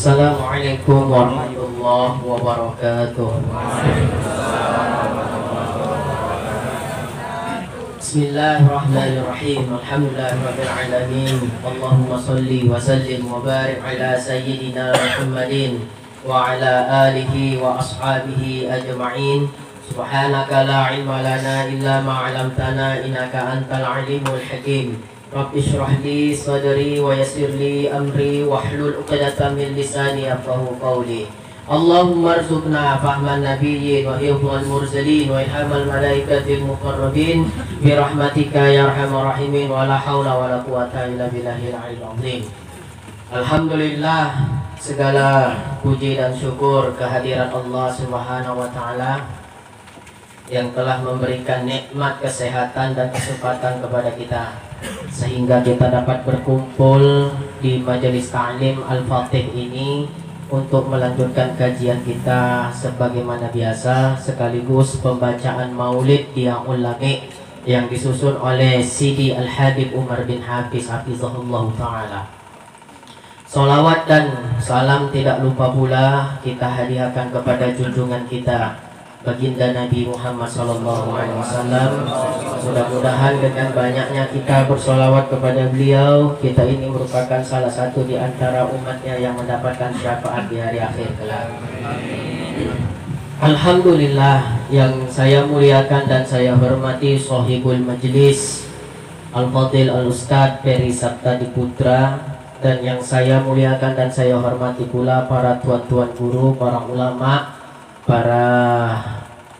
Assalamualaikum warahmatullahi wabarakatuh. Bismillahirrahmanirrahim. Alhamdulillahirabbil alamin. Allahumma shalli wa sallim wa barik ala sayyidina Muhammadin wa ala alihi wa ashabihi ajma'in. Subhanaka la ilma lana illa ma 'allamtana innaka antal alimul hakim. Rabbi shrah li sadri wa yassir li amri wahlul 'uqdatam min lisani yafqahu qawli. Allahumma arzuqna fahman nabiyyin wa hifdzal mursalin wa ilhamal malaikatil muqarrabin bi rahmatika ya arhamar rahimin wa la haula wa la quwata illa billahil aliyyil azim. Alhamdulillah, segala puji dan syukur kehadiran Allah Subhanahu wa taala yang telah memberikan nikmat kesehatan dan kesempatan kepada kita sehingga kita dapat berkumpul di majelis ta'lim Al-Fatih ini untuk melanjutkan kajian kita sebagaimana biasa, sekaligus pembacaan maulid Diya'ul Lami yang disusun oleh Sidi Al-Habib Umar bin Hafiz hafizahullah ta'ala. Salawat dan salam tidak lupa pula kita hadiahkan kepada junjungan kita Baginda Nabi Muhammad SAW. Mudah-mudahan dengan banyaknya kita bersolawat kepada beliau, kita ini merupakan salah satu di antara umatnya yang mendapatkan syafaat di hari akhir kelak. Alhamdulillah, yang saya muliakan dan saya hormati Sohibul Majlis Al-Fadil Al-Ustadz Peri Saptadi Putra, dan yang saya muliakan dan saya hormati pula para tuan-tuan guru, para ulama, para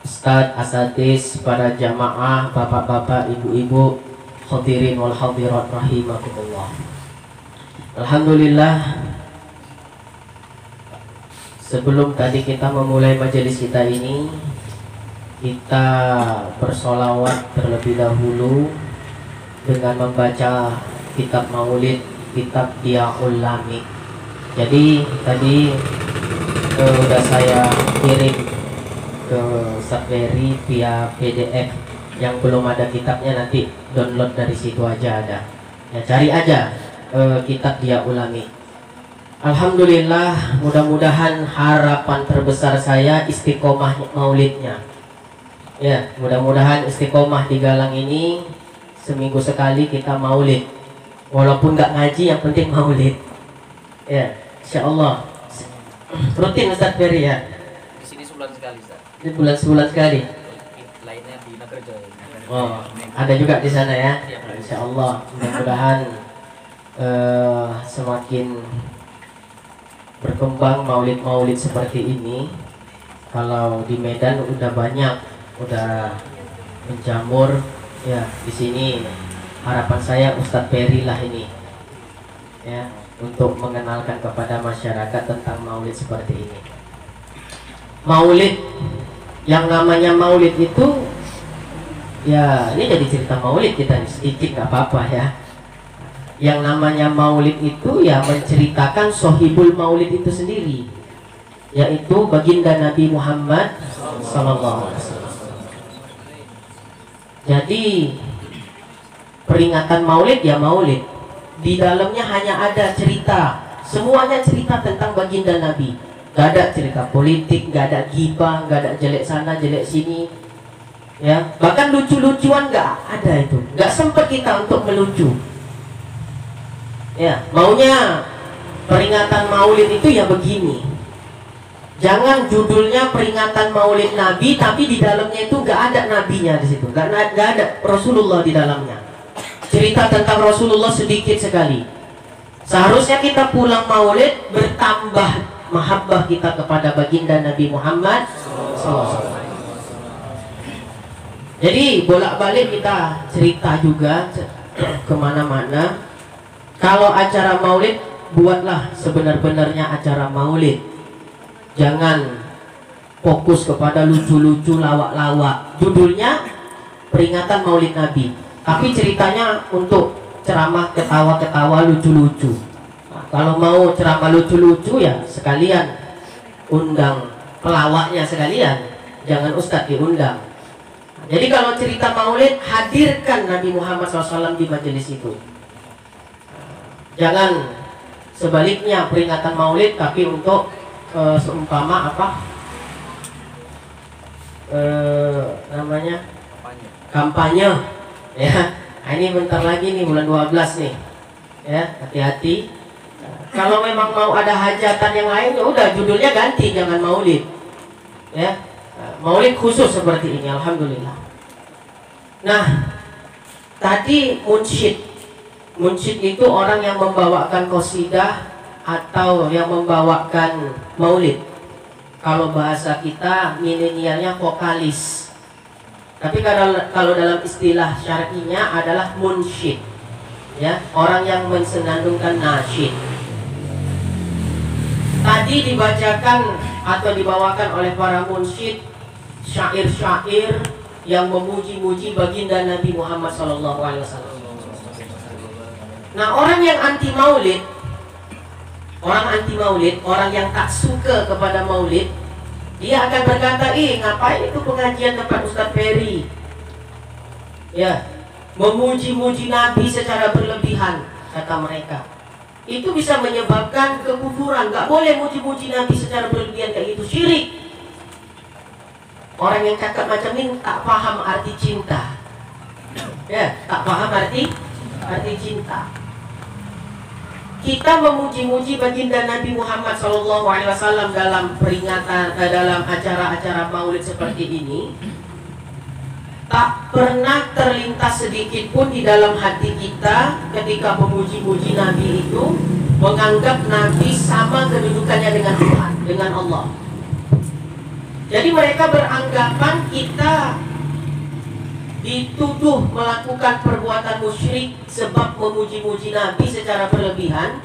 ustadz, asatiz, para jamaah, bapak-bapak, ibu-ibu, hadirin wal hadirat rahimakumullah. Alhamdulillah, sebelum tadi kita memulai majelis kita ini, kita bersolawat terlebih dahulu dengan membaca kitab maulid, kitab Diya'ul Lami. Jadi tadi udah saya kirim ke Saperi via PDF. Yang belum ada kitabnya nanti download dari situ aja ada. Ya, cari aja kitab Diya'ul Lami. Alhamdulillah, mudah-mudahan harapan terbesar saya istiqomah maulidnya. Ya, mudah-mudahan istiqomah di Galang ini seminggu sekali kita maulid. Walaupun nggak ngaji, yang penting maulid. Ya, insyaallah. Rutin Ustaz Ferry ya? Di sini sebulan sekali, Ustaz. Ini sebulan sekali. Lainnya di Nakerjo. Oh, ada juga di sana ya. Insya Allah, mudah-mudahan semakin berkembang maulid-maulid seperti ini. Kalau di Medan udah banyak, udah menjamur ya. Di sini harapan saya Ustadz Ferry lah ini ya, untuk mengenalkan kepada masyarakat tentang maulid seperti ini. Maulid, yang namanya maulid itu ya, ini jadi cerita maulid kita sedikit nggak apa-apa ya. Yang namanya maulid itu ya menceritakan sohibul maulid itu sendiri, yaitu baginda Nabi Muhammad SAW. Jadi peringatan maulid ya maulid, di dalamnya hanya ada cerita, semuanya cerita tentang baginda Nabi. Gak ada cerita politik, gak ada gibah, gak ada jelek sana jelek sini ya. Bahkan lucu-lucuan gak ada, itu gak sempat kita untuk melucu ya. Maunya peringatan maulid itu ya begini, jangan judulnya peringatan maulid Nabi tapi di dalamnya itu gak ada nabinya di situ, gak ada Rasulullah di dalamnya. Cerita tentang Rasulullah sedikit sekali. Seharusnya kita pulang maulid bertambah mahabbah kita kepada baginda Nabi Muhammad SAW. Jadi bolak-balik kita cerita juga kemana-mana. Kalau acara maulid, buatlah sebenar-benarnya acara maulid. Jangan fokus kepada lucu-lucu, lawak-lawak. Judulnya peringatan maulid Nabi, tapi ceritanya untuk ceramah ketawa-ketawa lucu-lucu. Nah, kalau mau ceramah lucu-lucu ya sekalian undang pelawaknya sekalian, jangan ustadz diundang. Nah, jadi kalau cerita maulid, hadirkan Nabi Muhammad SAW di majelis itu. Jangan Sebaliknya peringatan Maulid tapi untuk seumpama apa namanya kampanye ya. Nah, ini bentar lagi nih bulan 12 nih ya, hati-hati. Kalau memang mau ada hajatan yang lain ya udah judulnya ganti, jangan Maulid ya. Maulid khusus seperti ini, alhamdulillah. Nah, tadi munsyid itu orang yang membawakan qasidah atau yang membawakan maulid. Kalau bahasa kita milenialnya vokalis. Tapi kalau dalam istilah syar'inya adalah munsyid. Ya, orang yang mensenandungkan nasyid. Tadi dibacakan atau dibawakan oleh para munsyid syair-syair yang memuji-muji baginda Nabi Muhammad SAW. Nah, orang yang anti maulid, orang yang tak suka kepada maulid, dia akan berkata, ngapain itu pengajian tempat Ustadz Ferry? Ya, memuji-muji Nabi secara berlebihan, kata mereka. Itu bisa menyebabkan kekufuran. Gak boleh muji-muji Nabi secara berlebihan kayak gitu, syirik. Orang yang cakap macam ini tak paham arti cinta. Ya, tak paham arti cinta. Kita memuji-muji baginda Nabi Muhammad SAW dalam peringatan, dalam acara-acara maulid seperti ini, tak pernah terlintas sedikit pun di dalam hati kita ketika memuji-muji Nabi itu menganggap Nabi sama kedudukannya dengan Tuhan, dengan Allah. Jadi mereka beranggapan kita dituduh melakukan perbuatan musyrik sebab memuji-muji Nabi secara berlebihan.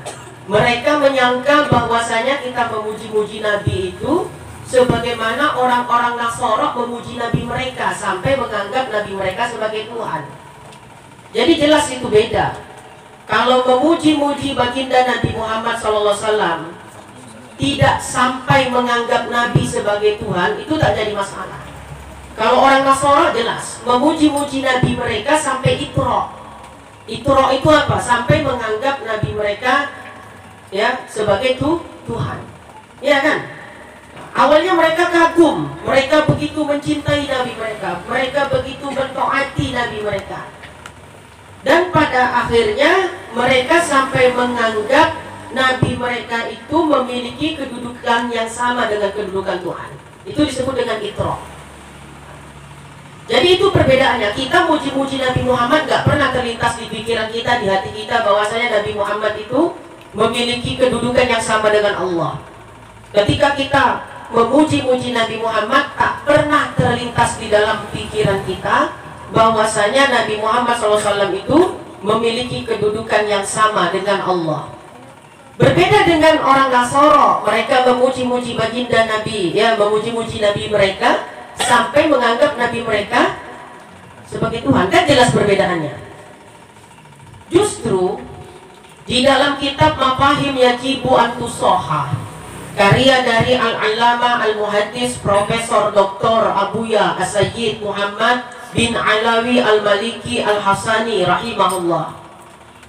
Mereka menyangka bahwasanya kita memuji-muji Nabi itu sebagaimana orang-orang Nasara memuji Nabi mereka sampai menganggap Nabi mereka sebagai Tuhan. Jadi jelas itu beda. Kalau memuji-muji baginda Nabi Muhammad SAW tidak sampai menganggap Nabi sebagai Tuhan, itu tak jadi masalah. Kalau orang Nasara jelas memuji-muji Nabi mereka sampai Iqra. Iqra itu apa? Sampai menganggap Nabi mereka ya sebagai Tuhan. Ya kan? Awalnya mereka kagum, mereka begitu mencintai Nabi mereka, mereka begitu mentaati Nabi mereka. Dan pada akhirnya mereka sampai menganggap Nabi mereka itu memiliki kedudukan yang sama dengan kedudukan Tuhan. Itu disebut dengan Iqra. Jadi itu perbedaannya. Kita muji-muji Nabi Muhammad gak pernah terlintas di pikiran kita, di hati kita bahwasanya Nabi Muhammad itu memiliki kedudukan yang sama dengan Allah. Ketika kita memuji-muji Nabi Muhammad, tak pernah terlintas di dalam pikiran kita bahwasanya Nabi Muhammad SAW itu memiliki kedudukan yang sama dengan Allah. Berbeda dengan orang Nasara, mereka memuji-muji baginda Nabi, ya, memuji-muji Nabi mereka sampai menganggap Nabi mereka sebagai Tuhan. Kan jelas perbedaannya. Justru di dalam kitab Mafahim Yajibu an Tusoha, karya dari Al-Alama Al-Muhaddis Profesor Dr. Abuya As-Sayyid Muhammad bin Alawi Al-Maliki Al-Hasani rahimahullah,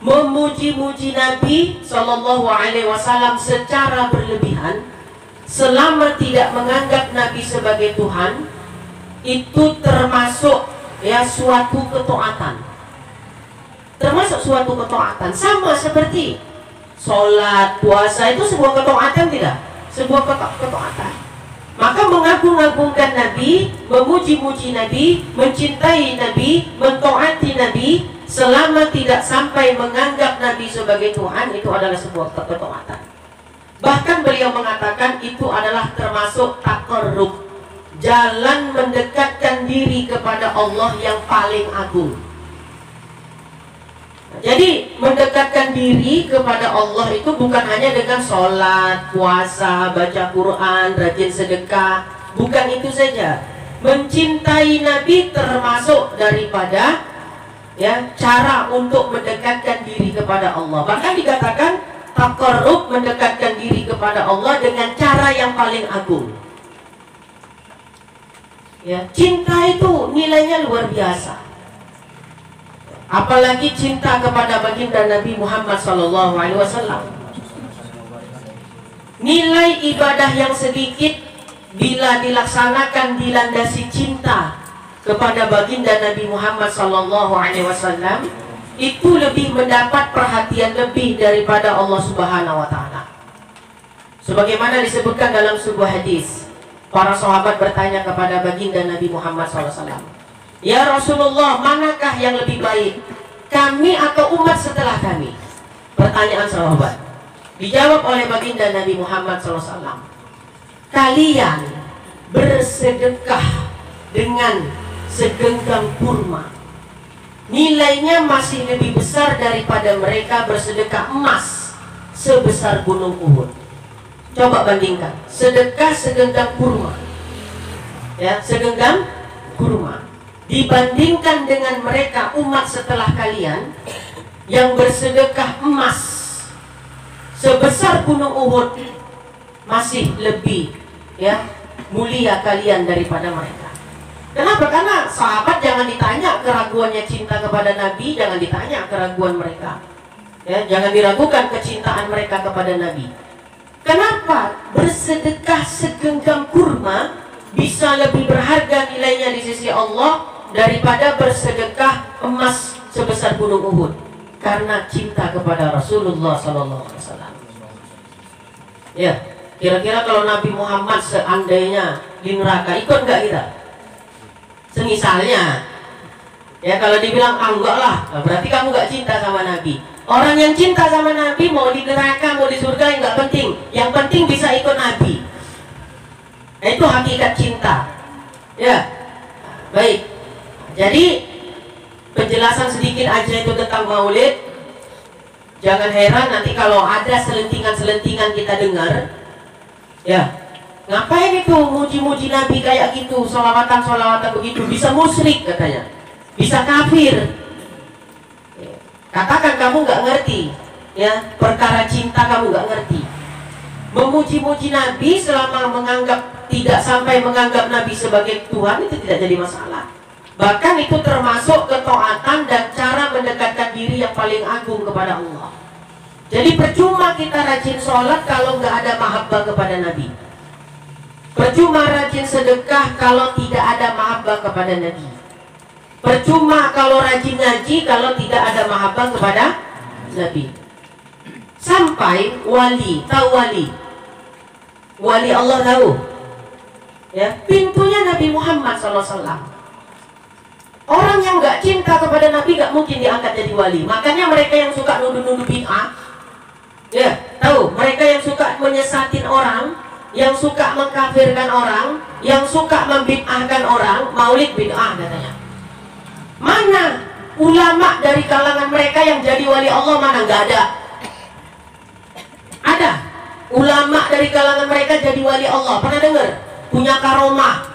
memuji-muji Nabi SAW secara berlebihan selama tidak menganggap Nabi sebagai Tuhan, itu termasuk ya suatu ketaatan. Termasuk suatu ketaatan. Sama seperti sholat, puasa, itu sebuah ketaatan tidak? Sebuah ketaatan. Maka mengagung-agungkan Nabi, memuji-muji Nabi, mencintai Nabi, mentaati Nabi, selama tidak sampai menganggap Nabi sebagai Tuhan, itu adalah sebuah ketaatan. Bahkan beliau mengatakan itu adalah termasuk taqarrub, jalan mendekatkan diri kepada Allah yang paling agung. Jadi mendekatkan diri kepada Allah itu bukan hanya dengan sholat, puasa, baca Quran, rajin sedekah. Bukan itu saja. Mencintai Nabi termasuk daripada ya cara untuk mendekatkan diri kepada Allah. Bahkan dikatakan taqarrub, mendekatkan diri kepada Allah dengan cara yang paling agung. Ya, cinta itu nilainya luar biasa. Apalagi cinta kepada baginda Nabi Muhammad SAW. Nilai ibadah yang sedikit bila dilaksanakan dilandasi cinta kepada baginda Nabi Muhammad SAW, itu lebih mendapat perhatian lebih daripada Allah Subhanahu wa taala. Sebagaimana disebutkan dalam sebuah hadis, para sahabat bertanya kepada baginda Nabi Muhammad SAW, "Ya Rasulullah, manakah yang lebih baik, kami atau umat setelah kami?" Pertanyaan sahabat. Dijawab oleh baginda Nabi Muhammad SAW, "Kalian bersedekah dengan segenggam kurma, nilainya masih lebih besar daripada mereka bersedekah emas sebesar gunung Uhud." Coba bandingkan, sedekah segenggam kurma, ya, segenggam kurma, dibandingkan dengan mereka umat setelah kalian yang bersedekah emas sebesar gunung Uhud, masih lebih, ya, mulia kalian daripada mereka. Kenapa? Karena sahabat jangan ditanya keraguannya cinta kepada Nabi, jangan ditanya keraguan mereka, ya, jangan diragukan kecintaan mereka kepada Nabi. Kenapa bersedekah segenggam kurma bisa lebih berharga nilainya di sisi Allah daripada bersedekah emas sebesar gunung Uhud? Karena cinta kepada Rasulullah SAW. Ya, kira-kira kalau Nabi Muhammad seandainya di neraka, ikut nggak kita? Semisalnya, ya, kalau dibilang enggak lah, berarti kamu nggak cinta sama Nabi. Orang yang cinta sama Nabi mau di neraka mau di surga nggak penting, yang penting bisa ikut Nabi. Itu hakikat cinta. Ya, baik. Jadi penjelasan sedikit aja itu tentang maulid. Jangan heran nanti kalau ada selentingan-selentingan kita dengar, ya, ngapain itu muji-muji Nabi kayak gitu, sholawatan begitu, bisa musyrik katanya, bisa kafir. Katakan kamu nggak ngerti, ya, perkara cinta kamu nggak ngerti. Memuji-muji Nabi selama tidak sampai menganggap Nabi sebagai Tuhan, itu tidak jadi masalah. Bahkan itu termasuk ketaatan dan cara mendekatkan diri yang paling agung kepada Allah. Jadi percuma kita rajin sholat kalau nggak ada mahabbah kepada Nabi. Percuma rajin sedekah kalau tidak ada mahabbah kepada Nabi. Percuma kalau rajin ngaji kalau tidak ada mahabbah kepada Nabi. Sampai wali, tahu wali? Wali Allah tahu? Ya, pintunya Nabi Muhammad SAW. Orang yang nggak cinta kepada Nabi nggak mungkin diangkat jadi wali. Makanya mereka yang suka nuduh-nuduh bid'ah, ya, tahu? Mereka yang suka menyesatin orang, yang suka mengkafirkan orang, yang suka membid'ahkan orang, maulid bid'ah katanya. Mana ulama dari kalangan mereka yang jadi wali Allah? Mana? Nggak ada. Ada ulama dari kalangan mereka jadi wali Allah. Pernah dengar? Punya karomah,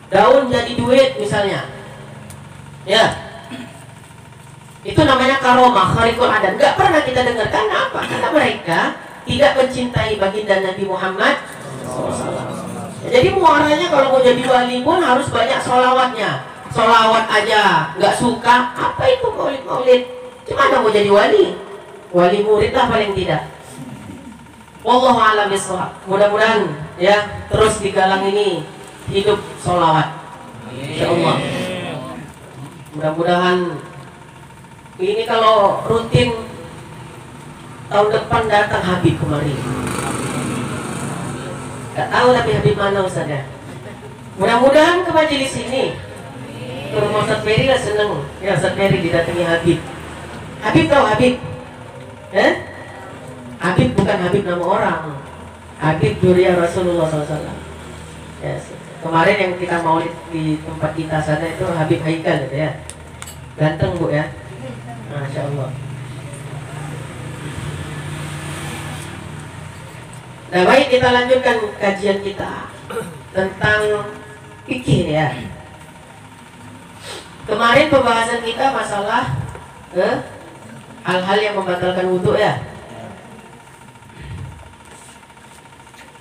daun jadi duit misalnya. Ya, itu namanya karomah, kharikul adat. Nggak pernah kita dengar. Kenapa? Karena mereka tidak mencintai baginda Nabi Muhammad. Jadi muaranya kalau mau jadi wali pun harus banyak sholawatnya. Sholawat aja nggak suka, apa itu maulid-maulid? Gimana mau jadi wali? Wali murid lah paling tidak. Wallahu a'lam bishawab. Mudah-mudahan, ya, terus di galang ini hidup sholawat, insyaallah. Mudah-mudahan ini kalau rutin tahun depan datang Habib kemari. Gak tahu tapi Habib mana Ustaz ya. Mudah-mudahan ke majelis ini, ke rumah Ustaz Ferry lah seneng. Ya, Ustaz Ferry didatangi Habib. Habib tahu Habib? Habib bukan Habib nama orang. Habib Dzurriyyah Rasulullah SAW. Ya, kemarin yang kita mau di tempat kita sana itu Habib Haikal gitu ya. Ganteng Bu ya. Masya Allah. Nah, baik, kita lanjutkan kajian kita tentang fikih ya. Kemarin pembahasan kita masalah hal-hal yang membatalkan wudhu ya.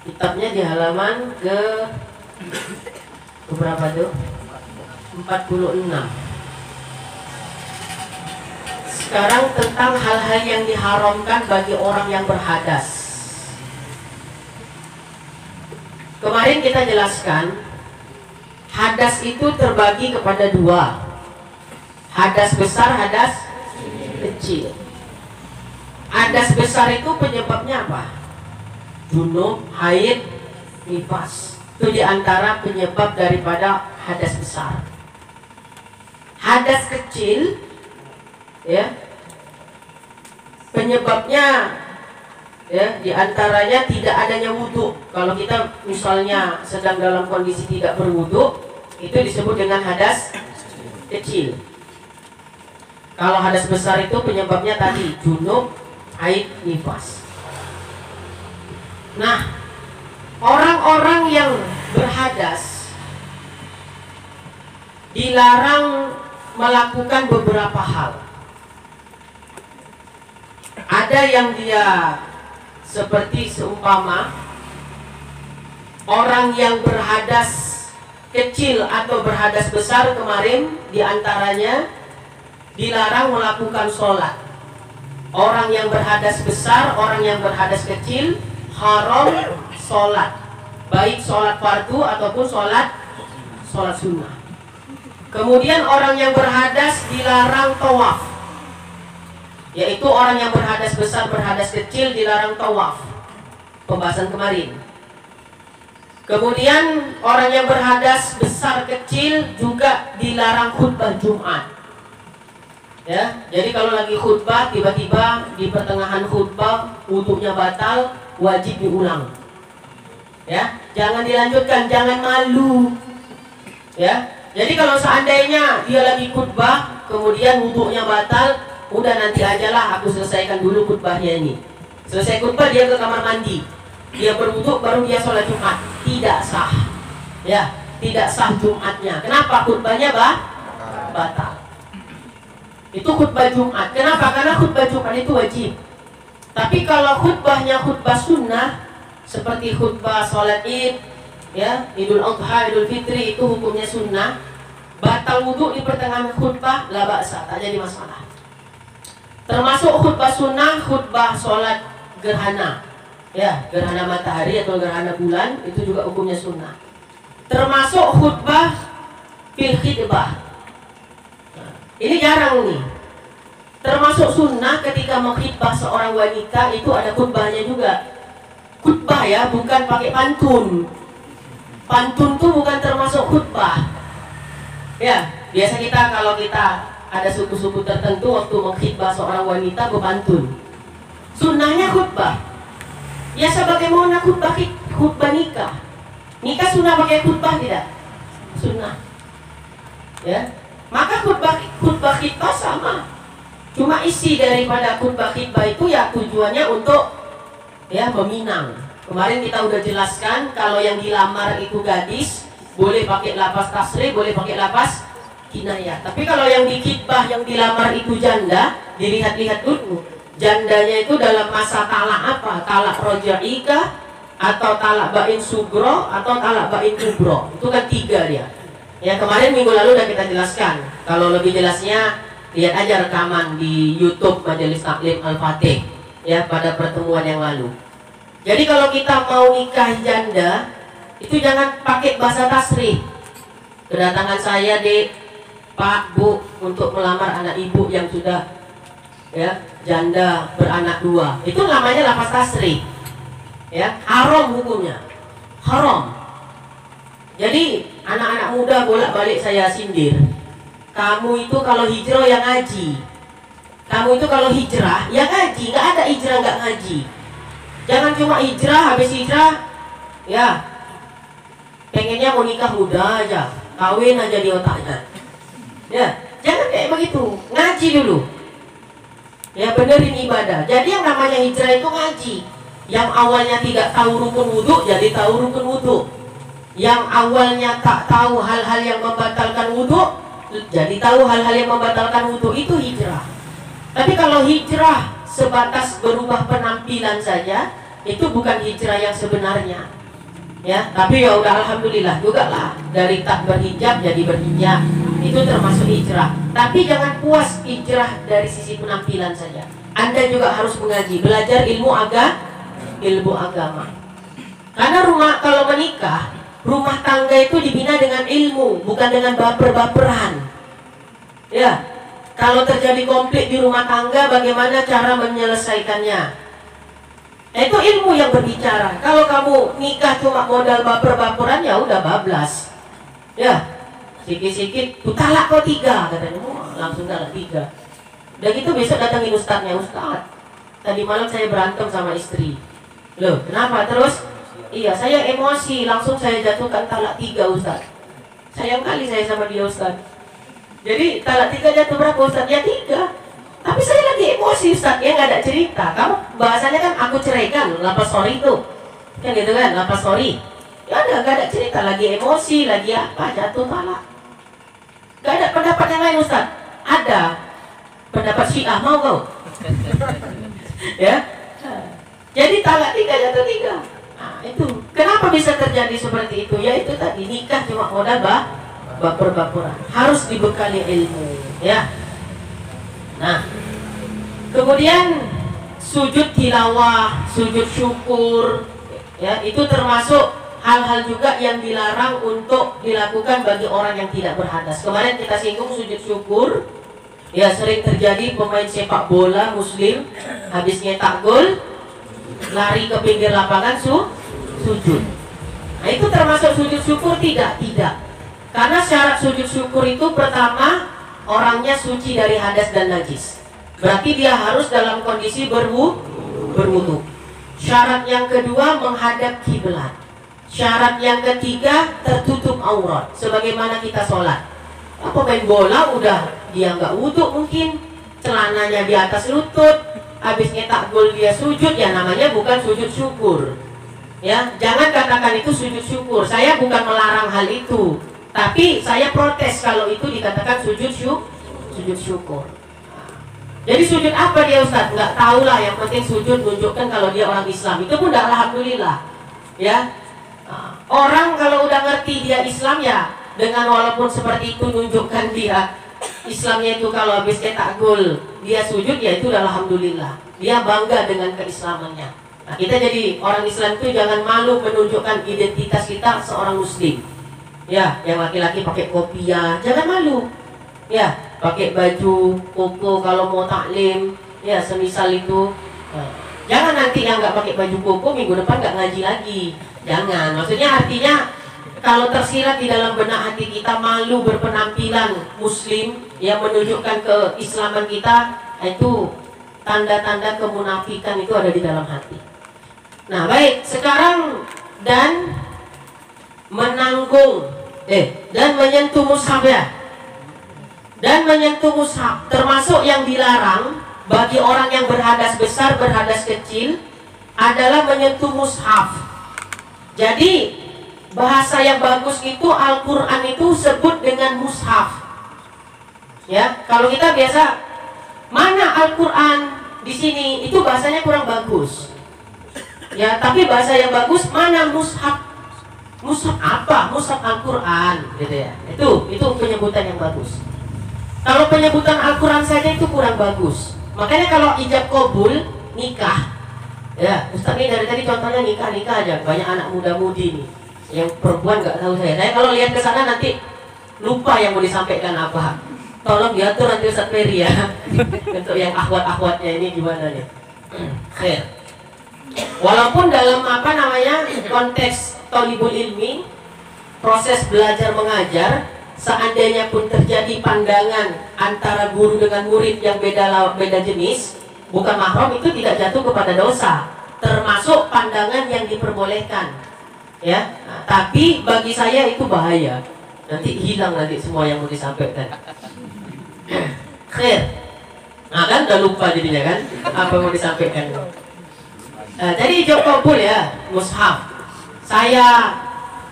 Kitabnya di halaman ke berapa tuh? 46. Sekarang tentang hal-hal yang diharamkan bagi orang yang berhadas. Kemarin kita jelaskan hadas itu terbagi kepada dua. Hadas besar, hadas kecil. Hadas besar itu penyebabnya apa? Junub, haid, nifas. Itu diantara penyebab daripada hadas besar. Hadas kecil, ya, penyebabnya, ya, diantaranya tidak adanya wudhu. Kalau kita misalnya sedang dalam kondisi tidak berwudhu, itu disebut dengan hadas kecil. Kalau hadas besar itu penyebabnya tadi junub, haid, nifas. Nah, orang-orang yang berhadas dilarang melakukan beberapa hal. Ada yang dia seperti seumpama orang yang berhadas kecil atau berhadas besar kemarin, diantaranya dilarang melakukan sholat. Orang yang berhadas besar, orang yang berhadas kecil haram sholat, baik sholat fardu ataupun sholat sunnah. Kemudian orang yang berhadas dilarang tawaf, yaitu orang yang berhadas besar, berhadas kecil dilarang tawaf. Pembahasan kemarin. Kemudian orang yang berhadas besar kecil juga dilarang khutbah Jumat. Ya, jadi kalau lagi khutbah tiba-tiba di pertengahan khutbah wudunya batal, wajib diulang. Ya, jangan dilanjutkan, jangan malu. Ya, jadi kalau seandainya dia lagi khutbah kemudian wudunya batal, udah nanti ajalah aku selesaikan dulu khutbahnya ini. Selesai khutbah dia ke kamar mandi, dia berwudu baru dia sholat Jumat. Tidak sah. Ya, tidak sah Jumatnya. Kenapa? Khutbahnya batal. Itu khutbah Jumat. Kenapa? Karena khutbah Jumat itu wajib. Tapi kalau khutbahnya khutbah sunnah seperti khutbah sholat Id, ya, Idul Adha, Idul Fitri, itu hukumnya sunnah. Batal wudu di pertengahan khutbah, la ba'sa, tak jadi masalah. Termasuk khutbah sunnah, khutbah sholat gerhana, ya, gerhana matahari atau gerhana bulan, itu juga hukumnya sunnah. Termasuk khutbah fil khidbah. Nah, ini jarang nih. Termasuk sunnah ketika mengkhidbah seorang wanita itu ada khutbahnya juga. Khutbah ya, bukan pakai pantun. Pantun tuh bukan termasuk khutbah. Ya, biasa kita kalau kita ada suku-suku tertentu waktu mengkhidbah seorang wanita berpantun. Sunnahnya khutbah. Ya sebagaimana khutbah nikah. Nikah sunnah pakai khutbah tidak? Sunnah. Ya. Maka khutbah khidbah sama. Cuma isi daripada khutbah khidbah itu ya tujuannya untuk ya meminang. Kemarin kita udah jelaskan kalau yang dilamar itu gadis boleh pakai lafaz tasrih, boleh pakai lafaz kinayah. Tapi kalau yang di khidbah yang dilamar itu janda, dilihat-lihat dulu. Jandanya itu dalam masa talak apa? Talak rojaika atau talak bain sugro atau talak bain kubro. Itu kan 3 dia. Ya kemarin minggu lalu udah kita jelaskan. Kalau lebih jelasnya lihat aja rekaman di YouTube Majelis Taklim Al-Fatih ya pada pertemuan yang lalu. Jadi kalau kita mau nikah janda itu jangan pakai bahasa tasrih. Kedatangan saya Dek, Pak, Bu untuk melamar anak ibu yang sudah ya janda beranak 2. Itu namanya lafaz tasrih. Ya, haram hukumnya. Haram. Jadi anak-anak muda bolak-balik saya sindir. Kamu itu kalau hijrah yang ngaji. Kamu itu kalau hijrah ya ngaji, nggak ada hijrah nggak ngaji. Jangan cuma hijrah, habis hijrah ya pengennya mau nikah muda aja, kawin aja di otaknya. Ya, jangan kayak begitu. Ngaji dulu. Ya benerin ibadah. Jadi yang namanya hijrah itu ngaji. Yang awalnya tidak tahu rukun wudhu jadi tahu rukun wudhu. Yang awalnya tak tahu hal-hal yang membatalkan wudhu jadi tahu hal-hal yang membatalkan wudhu. Itu hijrah. Tapi kalau hijrah sebatas berubah penampilan saja, itu bukan hijrah yang sebenarnya. Ya, tapi ya udah alhamdulillah juga lah dari tak berhijab jadi berhijab. Itu termasuk hijrah. Tapi jangan puas hijrah dari sisi penampilan saja. Anda juga harus mengaji, belajar ilmu agama. Karena kalau menikah, rumah tangga itu dibina dengan ilmu, bukan dengan baper-baperan. Ya, kalau terjadi konflik di rumah tangga, bagaimana cara menyelesaikannya? Itu ilmu yang berbicara. Kalau kamu nikah cuma modal baper-baperan, ya udah bablas. Ya, sikit-sikit, tuh talak kau 3 katanya. Langsung talak 3. Udah gitu besok datangin ustadznya, Ustadz, tadi malam saya berantem sama istri. Loh, kenapa? Terus, iya saya emosi, langsung saya jatuhkan talak 3 Ustadz. Sayang kali saya sama dia Ustadz. Jadi talak 3 jatuh berapa Ustadz? Ya 3. Tapi saya lagi emosi Ustadz, ya nggak ada cerita. Kamu bahasanya kan aku ceraikan, lapas sorry itu. Kan gitu kan, lapas sorry. Ya udah, nggak ada cerita, lagi emosi, lagi apa, jatuh talak. Nggak ada pendapat yang lain Ustadz? Ada. Pendapat Syiah, mau kau? Ya. Jadi talak 3 jatuh 3. Nah, itu. Kenapa bisa terjadi seperti itu? Ya itu tadi, nikah cuma modal baper-baperan. Harus dibekali ilmu, ya. Nah, kemudian sujud tilawah, sujud syukur, ya, itu termasuk hal-hal juga yang dilarang untuk dilakukan bagi orang yang tidak berhadas. Kemarin kita singgung sujud syukur. Ya, sering terjadi pemain sepak bola muslim habis nyetak gol lari ke pinggir lapangan sujud. Nah, itu termasuk sujud syukur? Tidak. Karena syarat sujud syukur itu pertama, orangnya suci dari hadas dan najis. Berarti dia harus dalam kondisi berwudu. Syarat yang kedua, menghadap kiblat. Syarat yang ketiga, tertutup aurat. Sebagaimana kita sholat. Pemain bola udah dia nggak wudu mungkin, celananya di atas lutut, habis nyetak gol dia sujud, ya namanya bukan sujud syukur. Ya, jangan katakan itu sujud syukur. Saya bukan melarang hal itu, tapi saya protes kalau itu dikatakan sujud syukur. Jadi sujud apa dia Ustaz? Nggak tahu lah, yang penting sujud menunjukkan kalau dia orang Islam. Itu pun udah alhamdulillah. Ya, orang kalau udah ngerti dia Islam, ya dengan walaupun seperti itu menunjukkan dia Islamnya itu kalau habis cetak gol dia sujud, ya itu udah alhamdulillah. Dia bangga dengan keislamannya. Nah, kita jadi orang Islam itu jangan malu menunjukkan identitas kita seorang muslim. Ya, yang laki-laki pakai kopiah, jangan malu. Ya, pakai baju koko kalau mau taklim, ya semisal itu. Jangan nanti yang nggak pakai baju koko minggu depan nggak ngaji lagi. Jangan. Maksudnya artinya kalau tersirat di dalam benak hati kita malu berpenampilan muslim yang menunjukkan keislaman kita, itu tanda-tanda kemunafikan itu ada di dalam hati. Nah, baik, sekarang dan menanggung dan menyentuh mushaf, ya. Dan menyentuh mushaf termasuk yang dilarang bagi orang yang berhadas besar, berhadas kecil adalah menyentuh mushaf. Jadi bahasa yang bagus itu Al-Quran itu sebut dengan mushaf. Ya, kalau kita biasa mana Al-Quran di sini, itu bahasanya kurang bagus. Ya, tapi bahasa yang bagus mana mushaf. Mushaf apa? Mushaf Al-Quran, gitu ya. Itu penyebutan yang bagus. Kalau penyebutan Al-Quran saja itu kurang bagus. Makanya kalau ijab kabul nikah, ya Ustaz ini dari tadi contohnya nikah aja, banyak anak muda-mudi nih. Yang perempuan nggak tahu saya kalau lihat ke sana nanti lupa yang mau disampaikan apa. Tolong diatur nanti Ustaz Ferry ya. Untuk yang akhwat-akhwatnya ini gimana nih. Walaupun dalam konteks thalibul ilmi, proses belajar mengajar, seandainya pun terjadi pandangan antara guru dengan murid yang beda jenis, bukan mahram, itu tidak jatuh kepada dosa, termasuk pandangan yang diperbolehkan. Ya, nah, tapi bagi saya itu bahaya. Nanti hilang semua yang mau disampaikan. Nah kan udah lupa jadinya kan apa yang mau disampaikan. Jadi ijab kabul ya, mushaf. Saya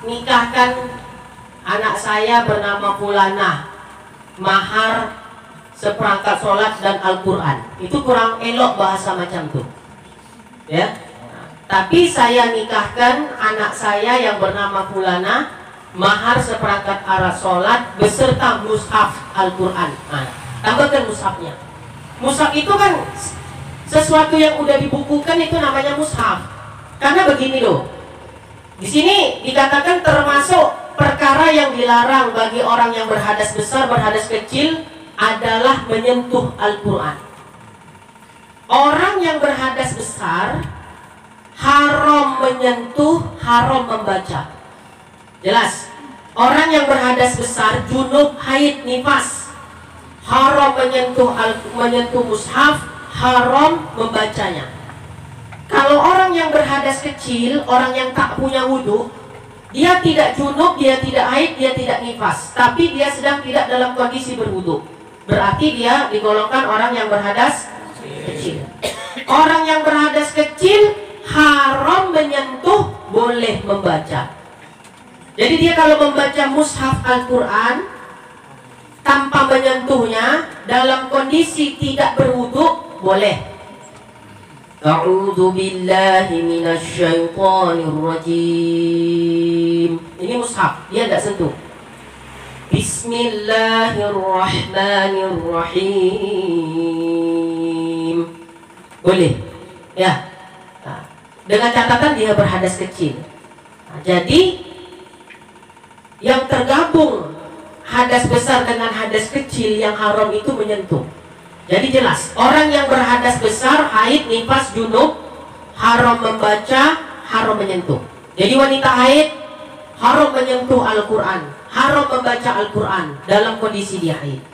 nikahkan anak saya bernama Fulanah, mahar seperangkat sholat dan Al-Quran. Itu kurang elok bahasa macam tuh. Ya. Tapi saya nikahkan anak saya yang bernama Fulanah, mahar seperangkat alat sholat beserta mushaf Al-Quran. Nah, tambahkan mushafnya. Mushaf itu kan sesuatu yang udah dibukukan, itu namanya mushaf. Karena begini loh, Di sini dikatakan termasuk perkara yang dilarang bagi orang yang berhadas besar, berhadas kecil adalah menyentuh Al-Quran. Orang yang berhadas besar haram menyentuh, haram membaca. Jelas. Orang yang berhadas besar, junub, haid, nifas, haram menyentuh mushaf, haram membacanya. Kalau orang yang berhadas kecil, orang yang tak punya wudhu, dia tidak junub, dia tidak haid, dia tidak nifas, tapi dia sedang tidak dalam kondisi berwudhu, berarti dia digolongkan orang yang berhadas kecil. Orang yang berhadas kecil haram menyentuh, boleh membaca. Jadi dia kalau membaca mushaf Al-Quran tanpa menyentuhnya, dalam kondisi tidak berwudhu, boleh. A'udzu billahi minasyaitonir rajim. Ini mushaf, dia tidak sentuh. Bismillahirrahmanirrahim. Boleh. Ya. Nah, dengan catatan dia berhadas kecil. Nah, jadi yang tergabung hadas besar dengan hadas kecil yang haram itu menyentuh. Jadi jelas, orang yang berhadas besar, haid, nifas, junub, haram membaca, haram menyentuh. Jadi wanita haid haram menyentuh Al-Quran, haram membaca Al-Quran dalam kondisi dia haid.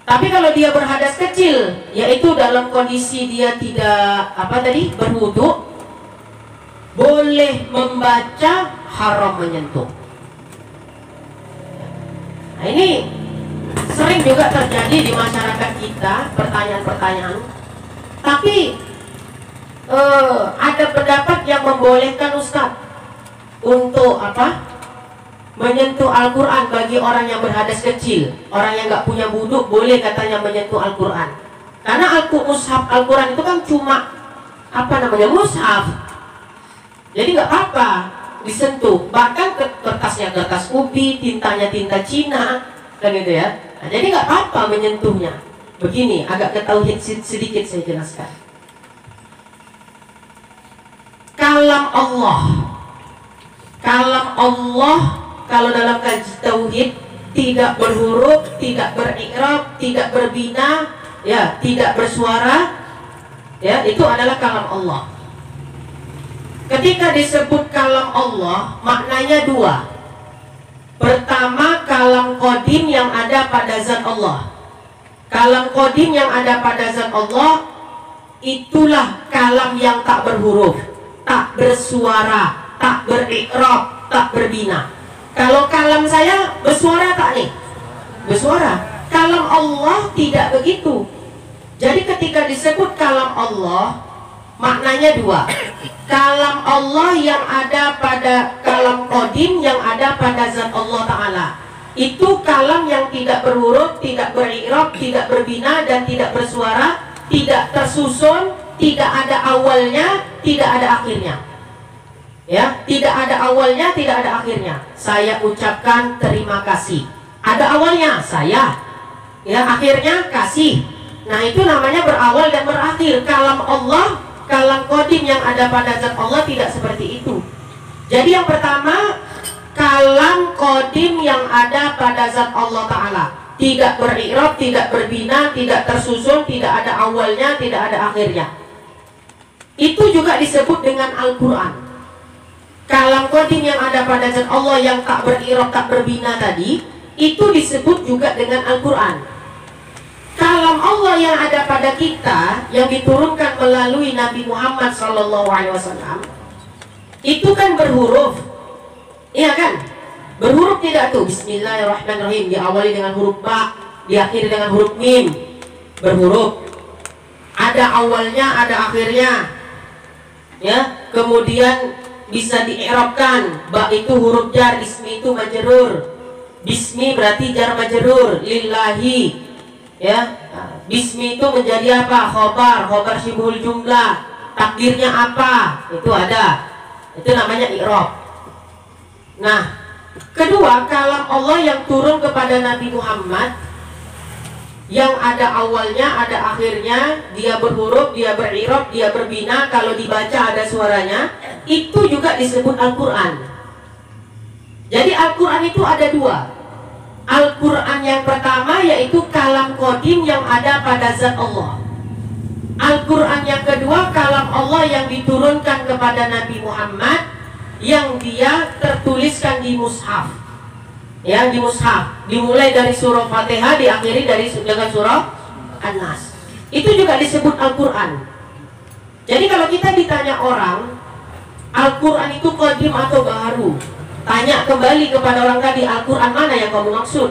Tapi kalau dia berhadas kecil, yaitu dalam kondisi dia tidak berwudu, boleh membaca, haram menyentuh. Nah, ini sering juga terjadi di masyarakat kita, pertanyaan-pertanyaan. Tapi ada pendapat yang membolehkan Ustaz untuk menyentuh Al-Quran bagi orang yang berhadas kecil. Orang yang nggak punya wudu boleh katanya menyentuh Al-Quran. Karena mushaf Al-Quran itu kan cuma mushaf. Jadi nggak apa-apa disentuh. Bahkan kertasnya kertas ubi, tintanya tinta Cina, kan gitu ya. Nah, jadi nggak apa-apa menyentuhnya. Begini, agak ke tauhid sedikit saya jelaskan. Kalam Allah kalau dalam kaji tauhid tidak berhuruf, tidak beri'rab, tidak berbina, ya, tidak bersuara, ya, itu adalah kalam Allah. Ketika disebut kalam Allah, maknanya dua. Pertama, kalam qadim yang ada pada zat Allah. Kalam qadim yang ada pada zat Allah, itulah kalam yang tak berhuruf, tak bersuara, tak beri'rab, tak berbina. Kalau kalam saya bersuara tak nih? Bersuara. Kalam Allah tidak begitu. Jadi ketika disebut kalam Allah, maknanya dua. Kalam Allah yang ada pada kalam qadim yang ada pada zat Allah Ta'ala, itu kalam yang tidak berhuruf, tidak beri'rab, tidak berbina, dan tidak bersuara, tidak tersusun, tidak ada awalnya, tidak ada akhirnya. Ya, tidak ada awalnya, tidak ada akhirnya. Saya ucapkan terima kasih. Ada awalnya saya, ya, akhirnya kasih. Nah, itu namanya berawal dan berakhir. Kalam Allah, kalam qadim yang ada pada zat Allah tidak seperti itu. Jadi yang pertama, kalam qadim yang ada pada zat Allah Ta'ala, tidak beri'rab, tidak berbina, tidak tersusun, tidak ada awalnya, tidak ada akhirnya. Itu juga disebut dengan Al-Quran. Kalam qadim yang ada pada zat Allah yang tak beri'rab, tak berbina tadi, itu disebut juga dengan Al-Quran. Kalam Allah yang ada pada kita, yang diturunkan melalui Nabi Muhammad SAW, itu kan berhuruf, iya kan? Berhuruf tidak tuh? Bismillahirrahmanirrahim, diawali dengan huruf ba, diakhiri dengan huruf mim. Berhuruf, ada awalnya, ada akhirnya, ya. Kemudian bisa di'irabkan, ba itu huruf jar, ismi itu majrur. Bismi berarti jar majrur, lillahi, ya. Bismi itu menjadi apa? Khobar syibhul jumlah. Takdirnya apa? Itu ada. Itu namanya i'rab. Nah, kedua, kalam Allah yang turun kepada Nabi Muhammad, yang ada awalnya, ada akhirnya, dia berhuruf, dia beri'rab, dia berbina, kalau dibaca ada suaranya, itu juga disebut Al-Quran. Jadi Al-Quran itu ada dua. Al-Quran yang pertama yaitu kalam qadim yang ada pada zat Allah. Al-Quran yang kedua kalam Allah yang diturunkan kepada Nabi Muhammad, yang dia tertuliskan di mushaf. Ya, di mushaf. Dimulai dari surah Fatihah, diakhiri dengan surah An-Nas. Itu juga disebut Al-Quran. Jadi kalau kita ditanya orang, Al-Quran itu qadim atau baru? Tanya kembali kepada orang tadi, Al-Quran mana yang kamu maksud?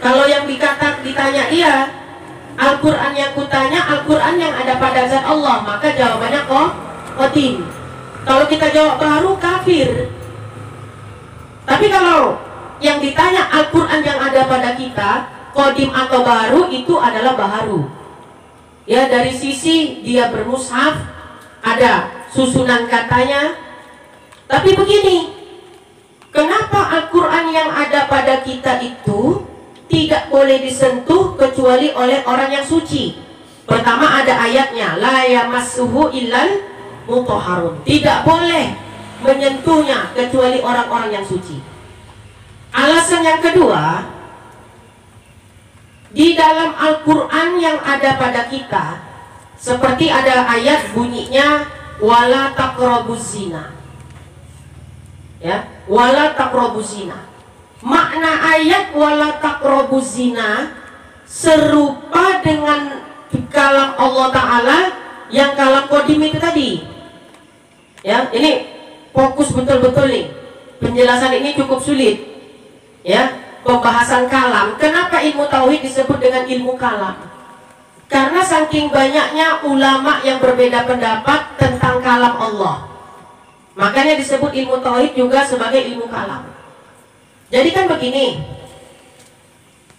Kalau yang ditanya iya, Al-Quran yang kutanya Al-Quran yang ada pada zat Allah, maka jawabannya qadim. Kalau kita jawab baru, kafir. Tapi kalau yang ditanya Al-Quran yang ada pada kita qadim atau baru, itu adalah baharu. Ya, dari sisi dia bermushaf, ada susunan katanya. Tapi begini, kenapa Al-Quran yang ada pada kita itu tidak boleh disentuh kecuali oleh orang yang suci? Pertama ada ayatnya, la yamassuhu illal mutahharun. Tidak boleh menyentuhnya kecuali orang-orang yang suci. Alasan yang kedua, di dalam Al-Quran yang ada pada kita, seperti ada ayat bunyinya wala taqrabuz zina. Ya, wala taqrabuz zina. Makna ayat wala taqrabuz zina serupa dengan kalam Allah Ta'ala yang kalam qadim itu tadi. Ya, ini fokus betul-betul nih. Penjelasan ini cukup sulit. Ya, pembahasan kalam. Kenapa ilmu tauhid disebut dengan ilmu kalam? Karena saking banyaknya ulama yang berbeda pendapat tentang kalam Allah, makanya disebut ilmu tauhid juga sebagai ilmu kalam. Jadi kan begini,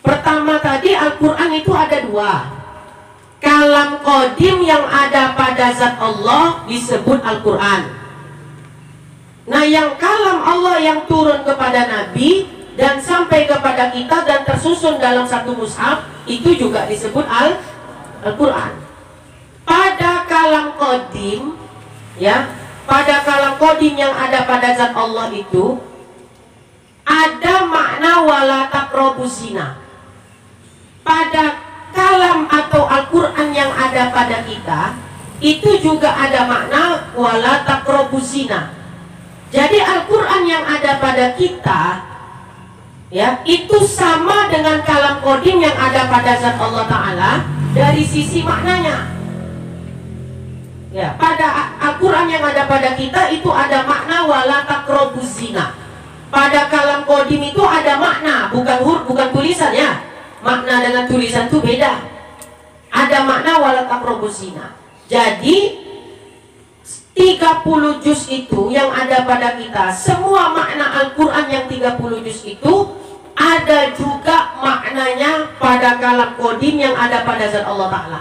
pertama tadi Al-Quran itu ada dua. Kalam qadim yang ada pada zat Allah disebut Al-Quran. Nah, yang kalam Allah yang turun kepada Nabi dan sampai kepada kita dan tersusun dalam satu mushaf, itu juga disebut Al-Quran. Pada kalam qadim, ya, pada kalam qadim yang ada pada zat Allah itu ada makna wala taqrabuz zina. Pada kalam atau Al-Quran yang ada pada kita itu juga ada makna wala taqrabuz zina. Jadi Al-Quran yang ada pada kita, ya, itu sama dengan kalam qadim yang ada pada zat Allah Ta'ala dari sisi maknanya. Ya, pada Al-Quran yang ada pada kita itu ada makna wala taqrabuz zina. Pada kalam qadim itu ada makna, bukan huruf, bukan tulisan ya. Makna dengan tulisan itu beda. Ada makna wala taqrabuz zina. Jadi 30 juz itu yang ada pada kita, semua makna Al-Quran yang 30 juz itu ada juga maknanya pada kalam qadim yang ada pada zat Allah Ta'ala.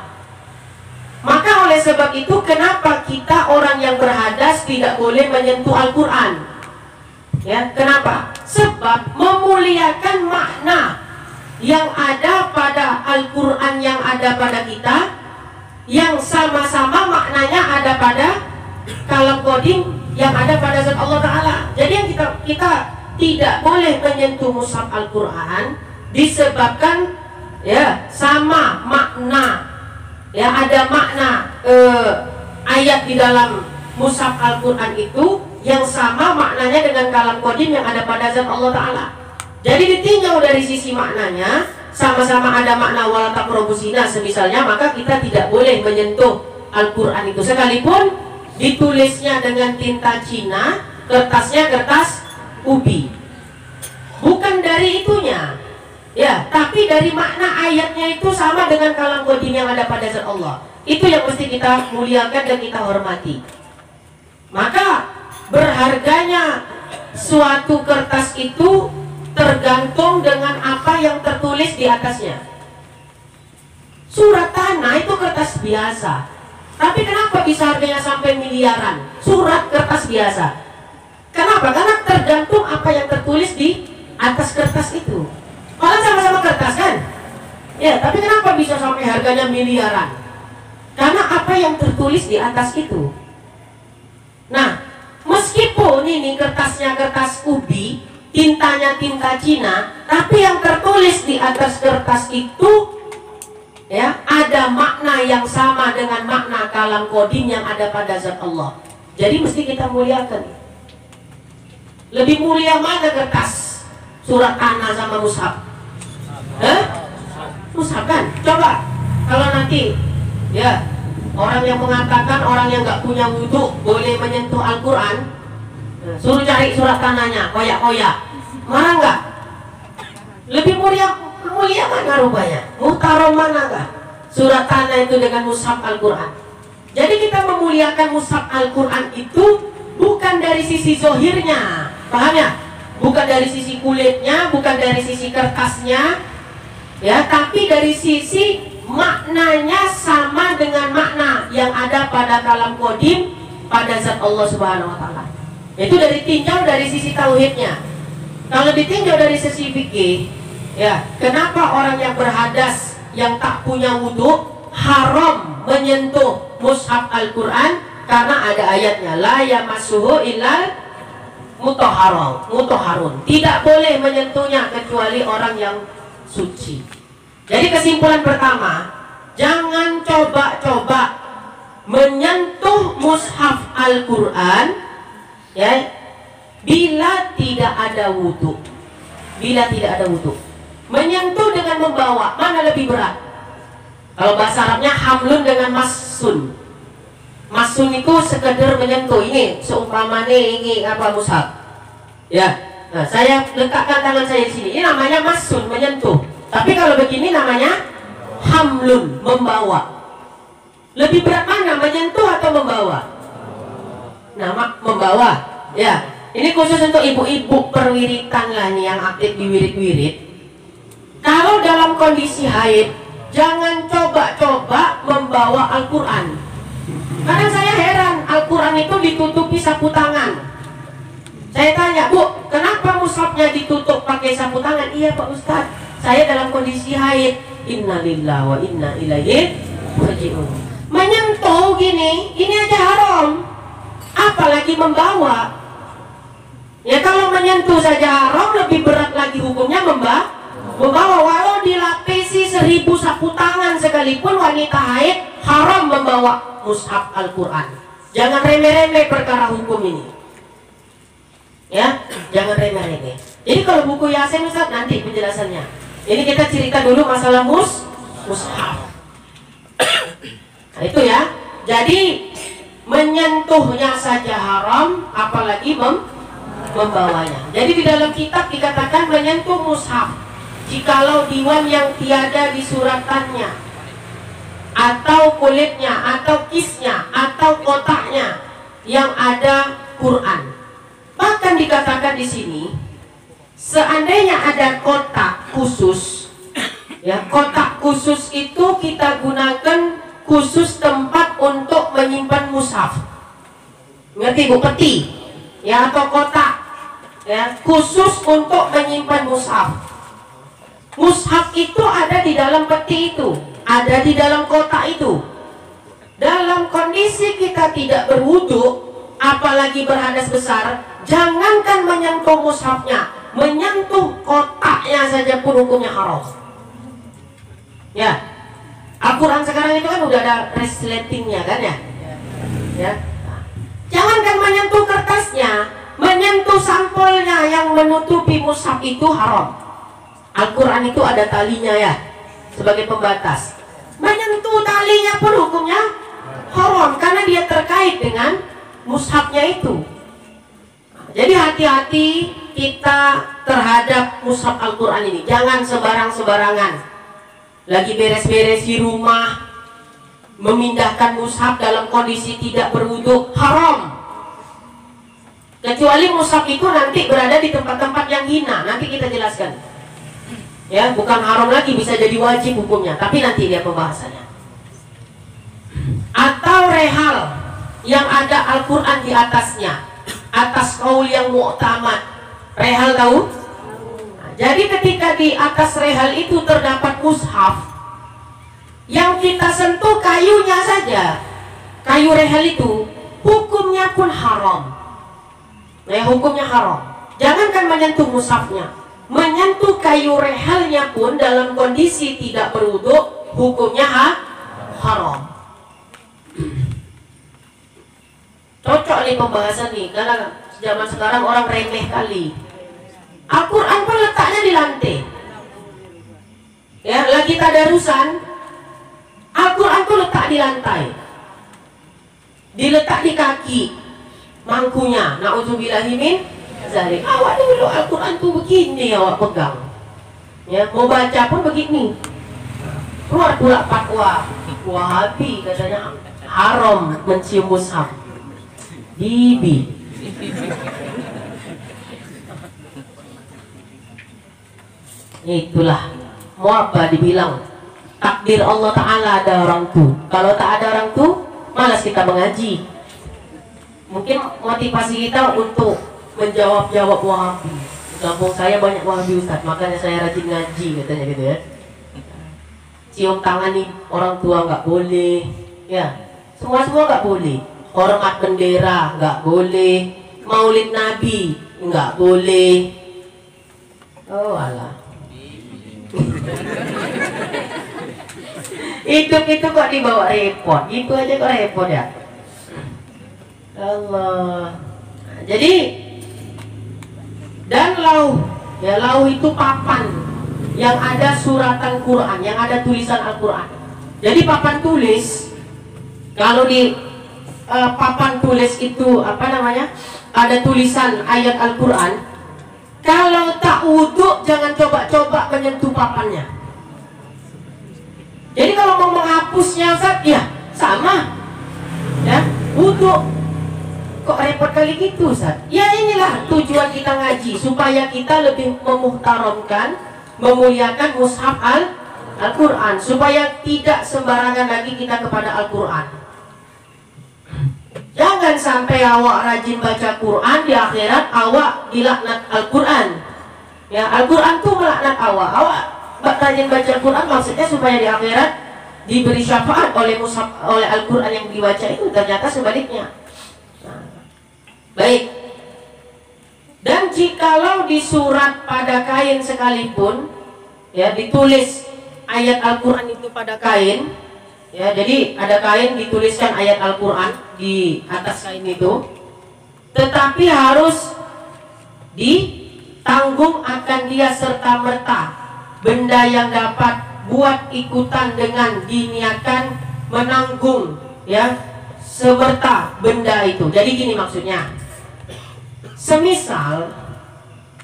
Maka oleh sebab itu, kenapa kita orang yang berhadas tidak boleh menyentuh Al-Quran? Ya, kenapa? Sebab memuliakan makna yang ada pada Al-Quran yang ada pada kita, yang sama-sama maknanya ada pada kalam qadim yang ada pada zat Allah Ta'ala. Jadi yang kita tidak boleh menyentuh mushaf Al-Quran disebabkan ya sama makna. Ya, ada makna ayat di dalam mushaf Al-Quran itu yang sama maknanya dengan kalam qadim yang ada pada zat Allah Ta'ala. Jadi ditinjau dari sisi maknanya, sama-sama ada makna wala taqrabuz zina semisalnya, maka kita tidak boleh menyentuh Al-Quran itu, sekalipun ditulisnya dengan tinta Cina, kertasnya kertas ubi. Bukan dari itunya, ya, tapi dari makna ayatnya itu sama dengan kalam qadim yang ada pada zat Allah. Itu yang mesti kita muliakan dan kita hormati. Maka berharganya suatu kertas itu tergantung dengan apa yang tertulis di atasnya. Surat tanah itu kertas biasa, tapi kenapa bisa harganya sampai miliaran? Surat kertas biasa. Kenapa? Karena tergantung apa yang tertulis di atas kertas itu. Malah sama-sama kertas kan? Ya, tapi kenapa bisa sampai harganya miliaran? Karena apa yang tertulis di atas itu. Nah, meskipun ini kertasnya kertas ubi, tintanya tinta Cina, tapi yang tertulis di atas kertas itu ya ada makna yang sama dengan makna kalam kodim yang ada pada zat Allah. Jadi mesti kita muliakan. Lebih mulia mana kertas surat tanah sama mushaf? Mushaf kan? Coba kalau nanti ya orang yang mengatakan orang yang nggak punya wudhu boleh menyentuh Al-Quran, suruh cari surat tanahnya, koyak-koyak, marah nggak? Lebih mulia mana rupanya? Muhtaram mana nggak? Surat tanah itu dengan mushaf Al-Quran. Jadi kita memuliakan mushaf Al-Quran itu bukan dari sisi zohirnya, paham ya? Bukan dari sisi kulitnya, bukan dari sisi kertasnya, ya, tapi dari sisi maknanya sama dengan makna yang ada pada kalam kodim pada zat Allah Subhanahu Wa Taala. Itu dari tinjau dari sisi tauhidnya. Kalau ditinjau dari sisi fikih, ya, kenapa orang yang berhadas yang tak punya wudhu haram menyentuh mushaf Al-Quran? Karena ada ayatnya, la yamassuhu illal mutahharun. Tidak boleh menyentuhnya kecuali orang yang suci. Jadi kesimpulan pertama, jangan coba-coba menyentuh mushaf Al-Quran ya, bila tidak ada wudhu. Menyentuh dengan membawa, mana lebih berat? Kalau bahasa Arabnya hamlun dengan masun. Masun itu sekedar menyentuh. Ini seumpama ini apa mushaf. Ya. Nah, saya letakkan tangan saya di sini. Ini namanya masun, menyentuh. Tapi kalau begini namanya hamlun, membawa. Lebih berat mana, menyentuh atau membawa? Nama membawa. Ya. Ini khusus untuk ibu-ibu perwiritan lah nih yang aktif di wirid-wirid. Kalau dalam kondisi haid, jangan coba-coba membawa Al-Quran. Kadang saya heran, Al-Quran itu ditutupi sapu tangan. Saya tanya, Bu, kenapa mushafnya ditutup pakai sapu tangan? Iya Pak Ustadz, saya dalam kondisi haid. Innalillahi wa inna ilaihi raji'un. Menyentuh gini, ini aja haram, apalagi membawa. Ya kalau menyentuh saja haram, lebih berat lagi hukumnya membawa. Walau dilapisi 1000 sapu tangan sekalipun wanita haid haram membawa mushaf Al-Quran. Jangan remeh-remeh perkara hukum ini. Ya, jangan remeh-remeh. Jadi kalau buku Yasin Ustaz nanti penjelasannya. Ini kita cerita dulu masalah mushaf. Nah, itu ya. Jadi menyentuhnya saja haram, apalagi membawanya. Jadi di dalam kitab dikatakan menyentuh mushaf jikalau diwan yang tiada disuratannya, atau kulitnya, atau kisnya, atau kotaknya yang ada Quran. Bahkan dikatakan di sini, seandainya ada kotak khusus, ya kotak khusus itu kita gunakan khusus tempat untuk menyimpan mushaf. Ngerti Bu? Peti, ya, atau kotak, ya, khusus untuk menyimpan mushaf. Mushaf itu ada di dalam peti itu, ada di dalam kotak itu. Dalam kondisi kita tidak berwudu, apalagi berhadas besar, jangankan menyentuh mushafnya, menyentuh kotaknya saja pun hukumnya haram. Ya, Al-Quran sekarang itu kan udah ada resletingnya kan ya. Ya, jangankan menyentuh kertasnya, menyentuh sampulnya yang menutupi mushaf itu haram. Al-Quran itu ada talinya ya, sebagai pembatas. Menyentuh talinya pun hukumnya haram, karena dia terkait dengan mushafnya itu. Jadi hati-hati kita terhadap mushaf Al-Quran ini. Jangan sembarang-sembarangan. Lagi beres-beres di rumah, memindahkan mushaf dalam kondisi tidak berwudu, haram. Kecuali mushaf itu nanti berada di tempat-tempat yang hina. Nanti kita jelaskan. Ya, bukan haram lagi, bisa jadi wajib hukumnya, tapi nanti dia pembahasannya. Atau rehal yang ada Al-Quran di atasnya, atas kaul yang mu'tamad. Rehal tahu? Nah, jadi ketika di atas rehal itu terdapat mushaf, yang kita sentuh kayunya saja, kayu rehal itu, hukumnya pun haram. Nah, hukumnya haram. Jangankan menyentuh mushafnya, menyentuh kayu rehalnya pun dalam kondisi tidak berwudu, hukumnya haram. Cocok nih pembahasan nih, karena zaman sekarang orang remeh kali. Al-Quran pun letaknya di lantai. Ya, lagi tadarusan, Al-Quran tuh letak di lantai, diletak di kaki mangkunya. Na'udzubillahi min zalik. Awak dulu Al-Quran tuh begini awak pegang. Ya, mau baca pun begini. Keluar pula fatwa Wahabi katanya haram mencium mushaf. Bibi. Itulah, mau apa dibilang, takdir Allah Ta'ala ada orang tuh. Kalau tak ada orang tuh, malas kita mengaji. Mungkin motivasi kita untuk menjawab-jawab Wahabi. Kampung saya banyak Wahabi Ustaz, makanya saya rajin ngaji katanya gitu ya. Cium tangan nih orang tua nggak boleh, ya semua nggak boleh. Hormat bendera nggak boleh, Maulid Nabi nggak boleh. Oh alah. Itu kok dibawa repot, itu aja kok repot ya. Allah. Jadi dan lauh, ya lauh itu papan yang ada suratan Quran, yang ada tulisan Al-Quran. Jadi papan tulis, kalau di papan tulis itu apa namanya, ada tulisan ayat Al-Quran. Kalau tak wudhu, jangan coba-coba menyentuh papannya. Jadi kalau mau menghapusnya Ustaz, ya sama, ya wudhu. Kok repot kali gitu Ustaz? Ya inilah tujuan kita ngaji, supaya kita lebih memuhtaramkan, memuliakan mushaf Al-Quran, supaya tidak sembarangan lagi kita kepada Al-Quran. Jangan sampai awak rajin baca Quran, di akhirat awak dilaknat Al-Quran. Ya, Al-Quran tuh melaknat awak. Awak rajin baca Quran maksudnya supaya di akhirat diberi syafaat oleh mushaf, oleh Al-Quran yang dibaca itu. Ternyata sebaliknya. Nah, baik. Dan jikalau di surat pada kain sekalipun, ya ditulis ayat Al-Quran itu pada kain, ya jadi ada kain dituliskan ayat Al-Quran di atas kain itu, tetapi harus ditanggung akan dia serta merta benda yang dapat buat ikutan dengan diniatkan menanggung, ya semerta benda itu. Jadi gini maksudnya, semisal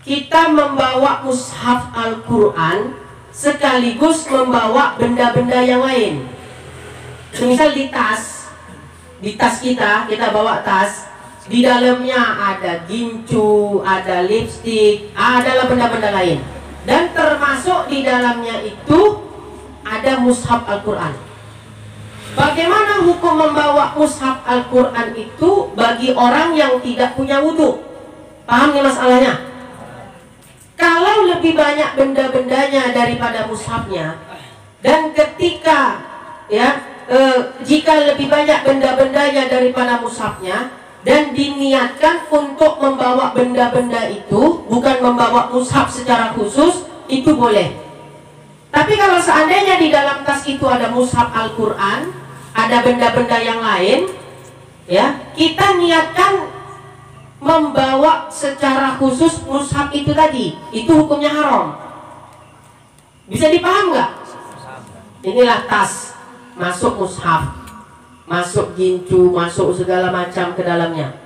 kita membawa mushaf Al-Quran sekaligus membawa benda-benda yang lain. Semisal di tas kita bawa tas, di dalamnya ada gincu, ada lipstik, adalah benda-benda lain, dan termasuk di dalamnya itu ada mushaf Al-Quran. Bagaimana hukum membawa mushaf Al-Quran itu bagi orang yang tidak punya wudhu? Paham nih masalahnya? Kalau lebih banyak benda-bendanya daripada mushafnya, dan ketika jika lebih banyak benda-bendanya daripada mushafnya dan diniatkan untuk membawa benda-benda itu, bukan membawa mushaf secara khusus, itu boleh. Tapi kalau seandainya di dalam tas itu ada mushaf Al-Quran, ada benda-benda yang lain, ya kita niatkan membawa secara khusus mushaf itu tadi, itu hukumnya haram. Bisa dipaham nggak? Inilah tas, masuk mushaf, masuk gincu, masuk segala macam ke dalamnya.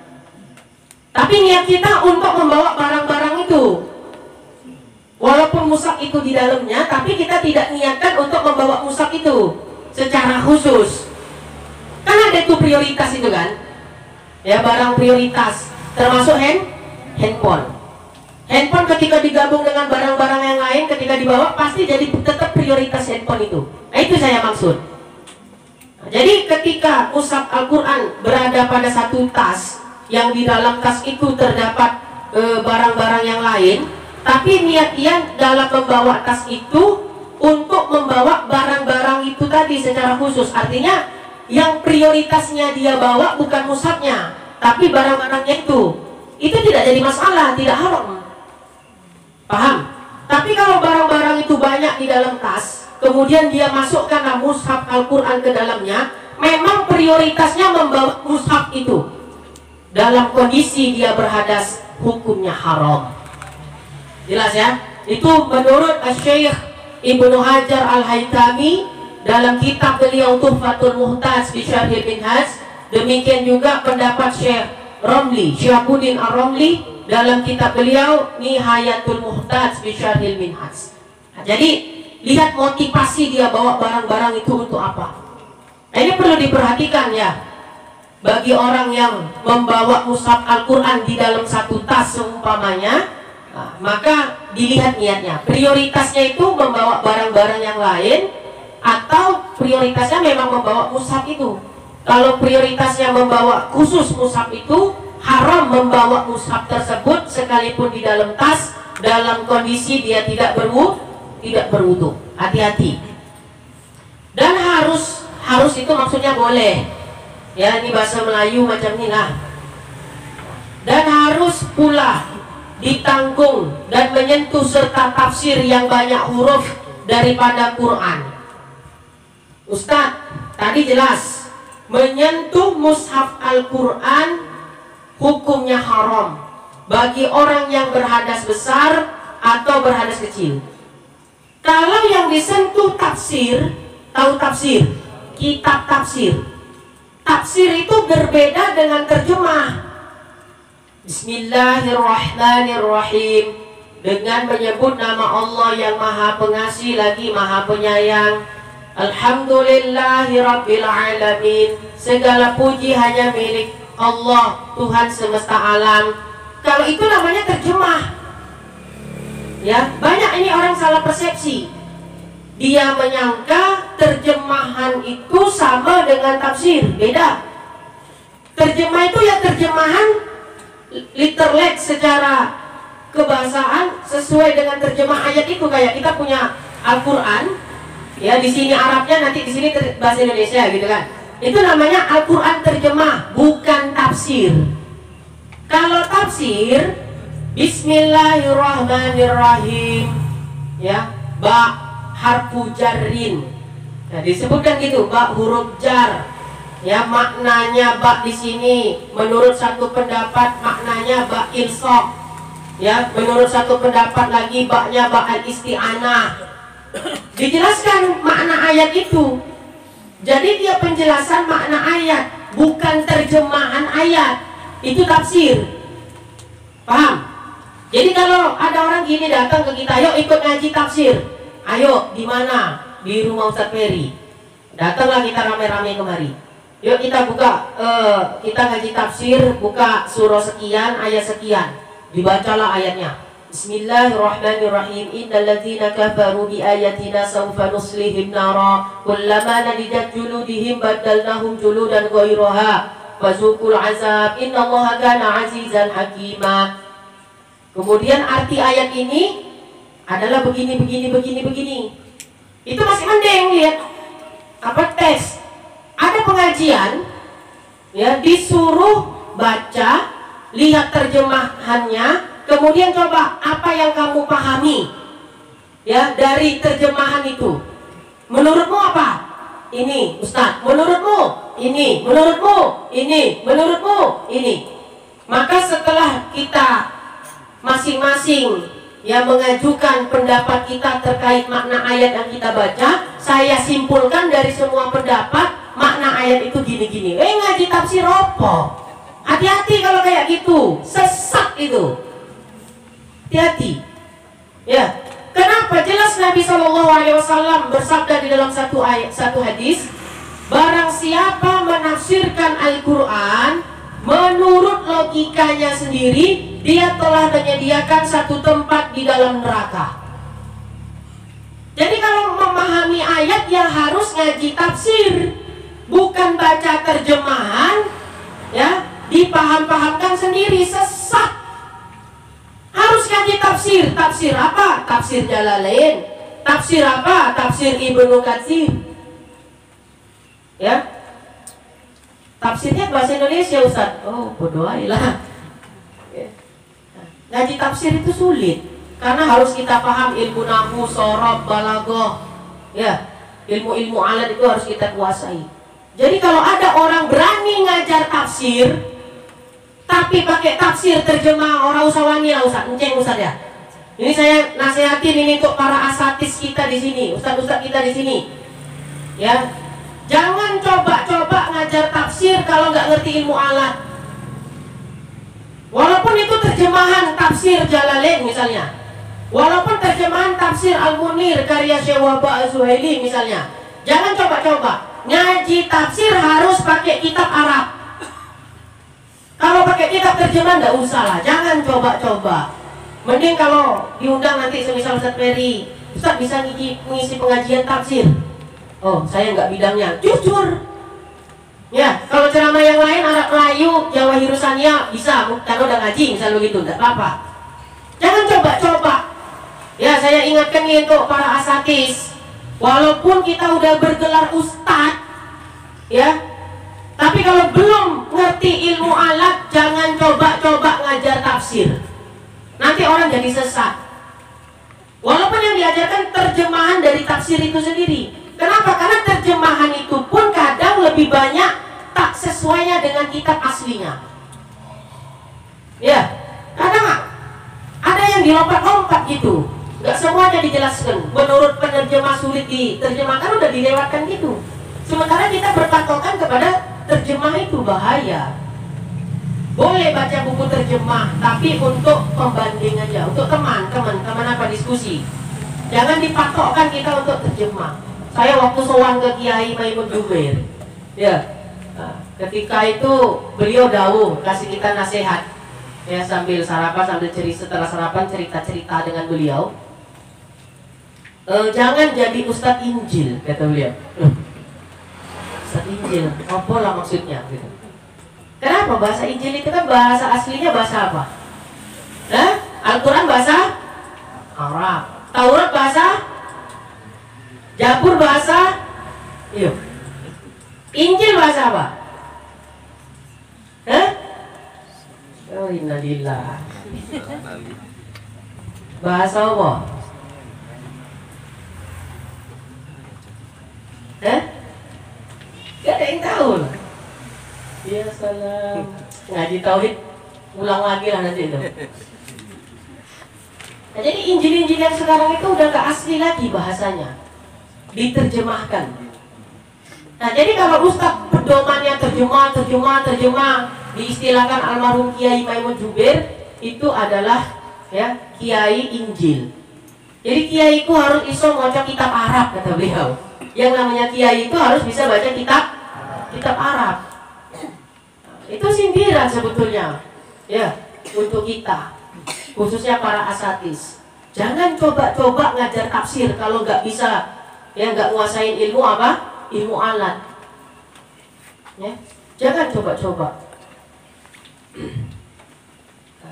Tapi niat kita untuk membawa barang-barang itu, walaupun mushaf itu di dalamnya, tapi kita tidak niatkan untuk membawa mushaf itu secara khusus. Kan ada itu prioritas itu kan, ya barang prioritas, termasuk handphone. Handphone ketika digabung dengan barang-barang yang lain, ketika dibawa pasti jadi tetap prioritas handphone itu. Nah itu saya maksud. Jadi ketika mushaf Al-Quran berada pada satu tas, yang di dalam tas itu terdapat barang-barang yang lain, tapi niat ia dalam membawa tas itu untuk membawa barang-barang itu tadi secara khusus. Artinya yang prioritasnya dia bawa bukan mushafnya, tapi barang-barangnya itu tidak jadi masalah, tidak haram. Paham? Tapi kalau barang-barang itu banyak di dalam tas, kemudian dia masukkan mushaf Al-Quran ke dalamnya, memang prioritasnya membawa mushaf itu. Dalam kondisi dia berhadas, hukumnya haram. Jelas ya? Itu menurut Syekh Ibnu Hajar Al-Haytami dalam kitab beliau Tuhfatul Muhtaj di Syarhil Minhaj. Demikian juga pendapat Syekh Romli, Syihabuddin Ar-Romli dalam kitab beliau Nihayatul Muhtaj bi Syarhil Minhaj. Nah, jadi lihat motivasi dia bawa barang-barang itu untuk apa. Nah, ini perlu diperhatikan ya. Bagi orang yang membawa mushaf Al-Quran di dalam satu tas seumpamanya, nah, maka dilihat niatnya. Prioritasnya itu membawa barang-barang yang lain atau prioritasnya memang membawa mushaf itu. Kalau prioritasnya membawa khusus mushaf itu, haram membawa mushaf tersebut sekalipun di dalam tas dalam kondisi dia tidak berwudu. Hati-hati. Dan harus itu maksudnya boleh. Ya, ini bahasa Melayu macam ini lah. Dan harus pula ditanggung dan menyentuh serta tafsir yang banyak huruf daripada Quran. Ustadz, tadi jelas menyentuh mushaf Al-Quran hukumnya haram bagi orang yang berhadas besar atau berhadas kecil. Kalau yang disentuh tafsir, tahu tafsir, kitab tafsir. Tafsir itu berbeda dengan terjemah. Bismillahirrahmanirrahim, dengan menyebut nama Allah yang Maha Pengasih lagi Maha Penyayang. Alhamdulillahi Rabbil Alamin, segala puji hanya milik Allah, Tuhan semesta alam. Kalau itu namanya terjemah. Ya, banyak ini orang salah persepsi. Dia menyangka terjemahan itu sama dengan tafsir. Beda. Terjemah itu ya terjemahan literally secara kebahasaan sesuai dengan terjemah ayat itu. Kayak kita punya Al-Quran, ya di sini Arabnya, nanti di sini bahasa Indonesia gitu kan. Itu namanya Al-Quran terjemah, bukan tafsir. Kalau tafsir, Bismillahirrahmanirrahim, ya, ba harfu jarrin. Nah, disebutkan gitu, ba huruf jar. Ya, maknanya ba di sini menurut satu pendapat maknanya ba ilsaq. Ya, menurut satu pendapat lagi ba-nya ba al-isti'anah. Dijelaskan makna ayat itu. Jadi dia penjelasan makna ayat, bukan terjemahan ayat. Itu tafsir. Paham? Jadi kalau ada orang gini datang ke kita, yuk ikut ngaji tafsir. Ayo, di mana? Di rumah Ustadz Ferry. Datanglah kita rame-rame kemari. Yuk kita buka, kita ngaji tafsir, buka surah sekian, ayat sekian. Dibacalah ayatnya. Bismillahirrahmanirrahim. Innal ladzina kafaru bi ayatina sawfa nuslihim nara kullama nadidat juludihim badalnahum juludan ghairaha fazuqul azab innallaha kana azizan hakima. Kemudian arti ayat ini adalah begini. Itu masih mending lihat apa teks. Ada pengajian ya, disuruh baca, lihat terjemahannya. Kemudian coba apa yang kamu pahami ya dari terjemahan itu. Menurutmu apa? Ini, Ustaz. Menurutmu ini. Menurutmu ini. Menurutmu ini. Maka setelah kita masing-masing yang mengajukan pendapat kita terkait makna ayat yang kita baca, saya simpulkan dari semua pendapat makna ayat itu gini-gini. Ngaji tafsir apa? Hati-hati kalau kayak gitu, sesat itu. Hati-hati. Ya. Kenapa? Jelas Nabi SAW bersabda di dalam satu hadis, barang siapa menafsirkan Al-Quran menurut logikanya sendiri, dia telah menyediakan satu tempat di dalam neraka. Jadi kalau memahami ayat yang harus ngaji tafsir, bukan baca terjemahan, ya, dipaham-pahamkan sendiri, sesat. Harus ngaji tafsir. Tafsir apa? Tafsir Jalalain. Tafsir apa? Tafsir Ibnu Katsir. Ya. Tafsirnya bahasa Indonesia, Ustaz. Oh, bodoh aja lah. Ya. Ngaji tafsir itu sulit karena harus kita paham ilmu nahwu, shorof, balaghah, ya, ilmu-ilmu alat itu harus kita kuasai. Jadi kalau ada orang berani ngajar tafsir tapi pakai tafsir terjemah orang usah wani lah Ustaz, enceng Ustaz ya. Ini saya nasihatin ini untuk para asatis kita di sini, ustaz-ustaz kita di sini. Ya. Jangan coba-coba ngajar tafsir kalau nggak ngerti ilmu alat. Walaupun itu terjemahan tafsir Jalalain misalnya, walaupun terjemahan tafsir Al-Munir karya Syekh Wahbah Az-Zuhaili misalnya, jangan coba-coba. Ngaji tafsir harus pakai kitab Arab. Kalau pakai kitab terjemahan nggak usah lah, jangan coba-coba. Mending kalau diundang nanti semisal Ustaz Ferry, Ustaz bisa ngisi pengajian tafsir. Oh, saya nggak bidangnya, jujur. Ya, kalau ceramah yang lain Arab Melayu, Jawa Hirusania bisa, karena udah ngaji misal begitu, enggak apa-apa. Jangan coba-coba. Ya, saya ingatkan nih untuk para asatis, walaupun kita udah bergelar ustadz, ya, tapi kalau belum ngerti ilmu alat, jangan coba-coba ngajar tafsir. Nanti orang jadi sesat. Walaupun yang diajarkan terjemahan dari tafsir itu sendiri. Kenapa? Karena terjemahan itu pun kadang lebih banyak tak sesuainya dengan kitab aslinya. Ya, kadang ada yang dilompat-lompat gitu. Gak semuanya dijelaskan. Menurut penerjemah sulit diterjemahkan, udah dilewatkan gitu. Sementara kita berpatokan kepada terjemah itu bahaya. Boleh baca buku terjemah, tapi untuk pembanding aja, untuk teman apa diskusi. Jangan dipatokkan kita untuk terjemah. Saya waktu sowan ke Kiai Maimun Jubair, ya, ketika itu beliau dawuh kasih kita nasihat, ya, sambil sarapan, sambil cerita, setelah sarapan cerita-cerita dengan beliau. Jangan jadi Ustadz Injil, kata beliau. Ustadz Injil, apa lah maksudnya gitu. Kenapa? Bahasa Injil itu kan bahasa aslinya bahasa apa? Al-Quran bahasa Arab, Taurat bahasa, Zabur bahasa, Injil bahasa apa? Oh, innalillah. Bahasa apa? Gak ada yang tahu. Ya salam. Ngaji tauhid ulang lagi lah nanti itu. Nah, jadi Injil-Injil yang sekarang itu udah gak asli lagi bahasanya, diterjemahkan. Nah, jadi kalau Ustadz pedomannya terjemah, diistilahkan almarhum Kiai Maimun Jubair itu adalah, ya, Kiai Injil. Jadi Kiai itu harus iso baca kitab Arab, kata beliau. Yang namanya Kiai itu harus bisa baca kitab Arab. Itu sindiran sebetulnya, ya, untuk kita, khususnya para asatis. Jangan coba-coba ngajar tafsir kalau nggak bisa, ya, nggak nguasain ilmu apa? Ilmu alat. Ya, jangan coba-coba.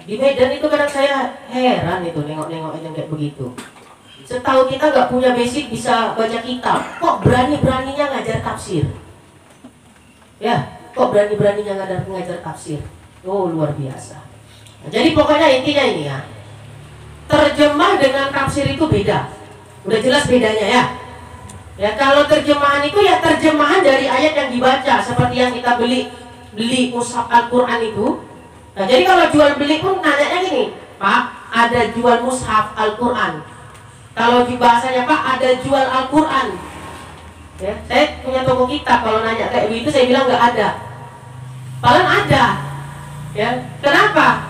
Di Medan itu kadang saya heran itu nengok-nengok yang kayak begitu. Setahu kita nggak punya basic bisa baca kitab, kok berani-beraninya ngajar tafsir? Ya, kok berani-beraninya ngajar tafsir? Oh, luar biasa. Nah, jadi pokoknya intinya ini, ya, terjemah dengan tafsir itu beda. Udah jelas bedanya, ya. Ya, kalau terjemahan itu ya terjemahan dari ayat yang dibaca, seperti yang kita beli mushaf Al-Quran itu. Nah, jadi kalau jual beli pun nanyanya gini, Pak, ada jual mushaf Al-Quran. Kalau di bahasanya, Pak, ada jual Al-Quran. Ya, saya punya toko kitab, kalau nanya kayak begitu saya bilang nggak ada. Padahal ada. Ya, kenapa?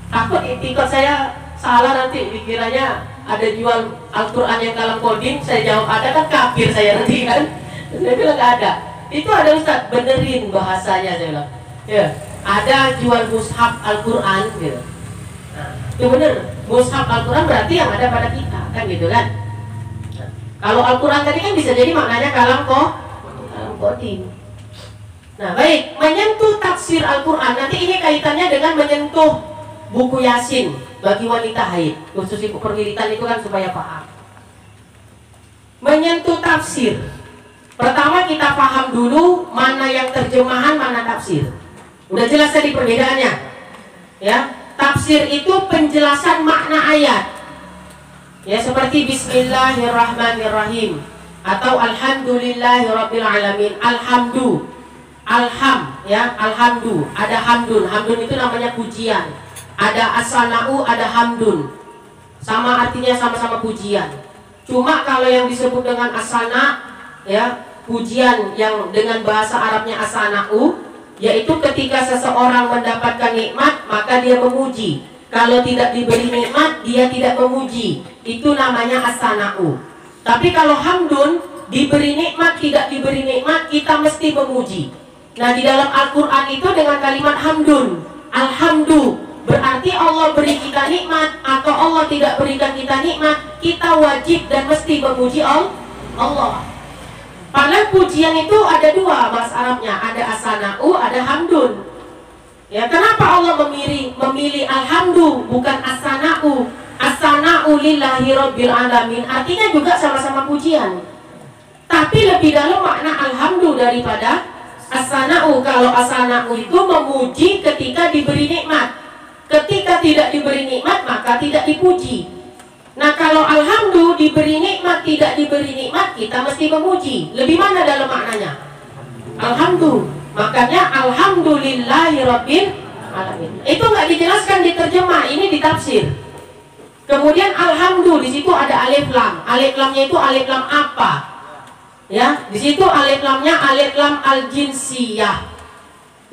Takut ikut saya salah nanti dikiranya ada jual Al-Quran yang dalam koding. Saya jawab ada, kan kafir saya nanti kan. Saya bilang nggak ada. Itu ada Ustaz, benerin bahasanya, saya bilang. Ya, ada jual mushaf Al-Quran gitu. Nah, itu bener, mushaf Al-Quran berarti yang ada pada kita, kan gitu kan. Nah, kalau Al-Quran tadi kan bisa jadi maknanya kalam koding. Nah, baik, menyentuh tafsir Al-Quran. Nanti ini kaitannya dengan menyentuh buku Yasin bagi wanita haid, khusus ibu perwiritan itu kan supaya paham. Menyentuh tafsir. Pertama kita paham dulu mana yang terjemahan, mana tafsir. Udah jelas tadi perbedaannya. Ya, tafsir itu penjelasan makna ayat. Ya, seperti Bismillahirrahmanirrahim atau Alhamdulillahirabbil alamin. Alhamdu, ada hamdun. Hamdun itu namanya pujian. Ada as-sana'u, ada hamdun. Sama artinya, sama-sama pujian. Cuma kalau yang disebut dengan as-sana', ya, pujian yang dengan bahasa Arabnya as-sana'u, yaitu ketika seseorang mendapatkan nikmat maka dia memuji. Kalau tidak diberi nikmat dia tidak memuji. Itu namanya as-sana'u. Tapi kalau hamdun, diberi nikmat tidak diberi nikmat kita mesti memuji. Nah, di dalam Al-Quran itu dengan kalimat hamdun, alhamdu, berarti Allah beri kita nikmat atau Allah tidak berikan kita nikmat, kita wajib dan mesti memuji Allah. Padahal pujian itu ada dua bahasa Arabnya, ada as-sana'u, ada hamdun. Ya, kenapa Allah memilih alhamdu bukan as-sana'u? As-sana'u lillahi rabbil alamin, artinya juga sama-sama pujian. Tapi lebih dalam makna alhamdu daripada as-sana'u. Kalau as-sana'u itu memuji ketika diberi nikmat. Ketika tidak diberi nikmat maka tidak dipuji. Nah, kalau alhamdu diberi nikmat tidak diberi nikmat kita mesti memuji. Lebih mana dalam maknanya? Alhamdu. Makanya alhamdulillahirabbil alamin. Itu nggak dijelaskan di terjemah, ini di tafsir. Kemudian alhamdu di situ ada alif lam. Alif lamnya itu alif lam apa? Ya, di situ alif lamnya alif lam al-jinsiyah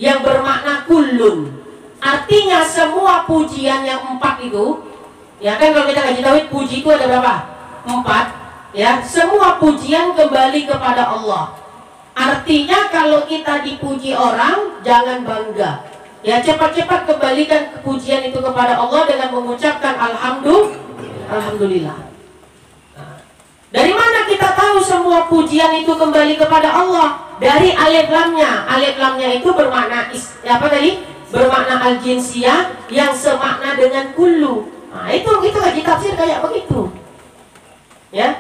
yang bermakna kullun. Artinya semua pujian yang 4 itu, ya kan, kalau kita ngaji tauhid puji itu ada berapa? 4. Ya, semua pujian kembali kepada Allah. Artinya kalau kita dipuji orang jangan bangga. Ya, cepat-cepat kembalikan kepujian itu kepada Allah dengan mengucapkan alhamdulillah. Dari mana kita tahu semua pujian itu kembali kepada Allah? Dari alif lamnya. Alif lamnya itu bermakna bermakna al-jinsiyah yang semakna dengan kullu. Nah, itu ngaji tafsir kayak begitu. Ya.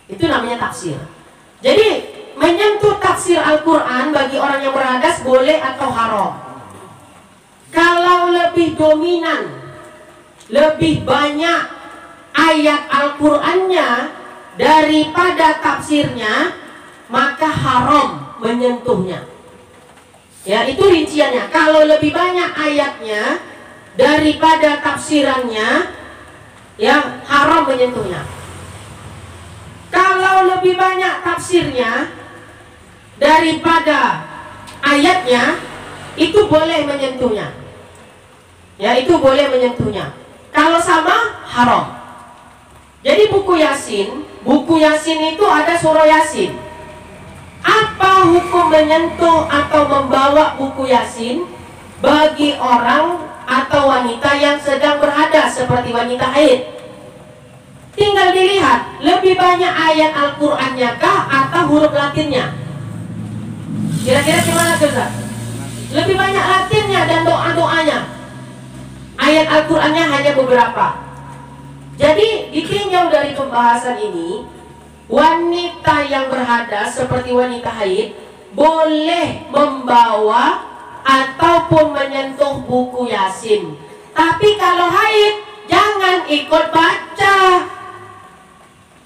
Itu namanya tafsir. Jadi, menyentuh tafsir Al-Qur'an bagi orang yang berhadas boleh atau haram. Kalau lebih dominan, lebih banyak ayat Al-Qur'annya daripada tafsirnya, maka haram menyentuhnya. Ya, itu rinciannya. Kalau lebih banyak ayatnya daripada tafsirannya, ya, haram menyentuhnya. Kalau lebih banyak tafsirnya daripada ayatnya, itu boleh menyentuhnya. Ya, itu boleh menyentuhnya. Kalau sama, haram. Jadi buku Yasin itu ada surah Yasin. Apa hukum menyentuh atau membawa buku Yasin bagi orang atau wanita yang sedang berhadas seperti wanita haid? Tinggal dilihat lebih banyak ayat Al-Qur'annya kah atau huruf Latinnya? Kira-kira gimana, Ustaz? Lebih banyak Latinnya dan doa-doanya. Ayat Al-Qur'annya hanya beberapa. Jadi ditinjau dari pembahasan ini, wanita yang berhadas seperti wanita haid boleh membawa ataupun menyentuh buku Yasin. Tapi kalau haid jangan ikut baca.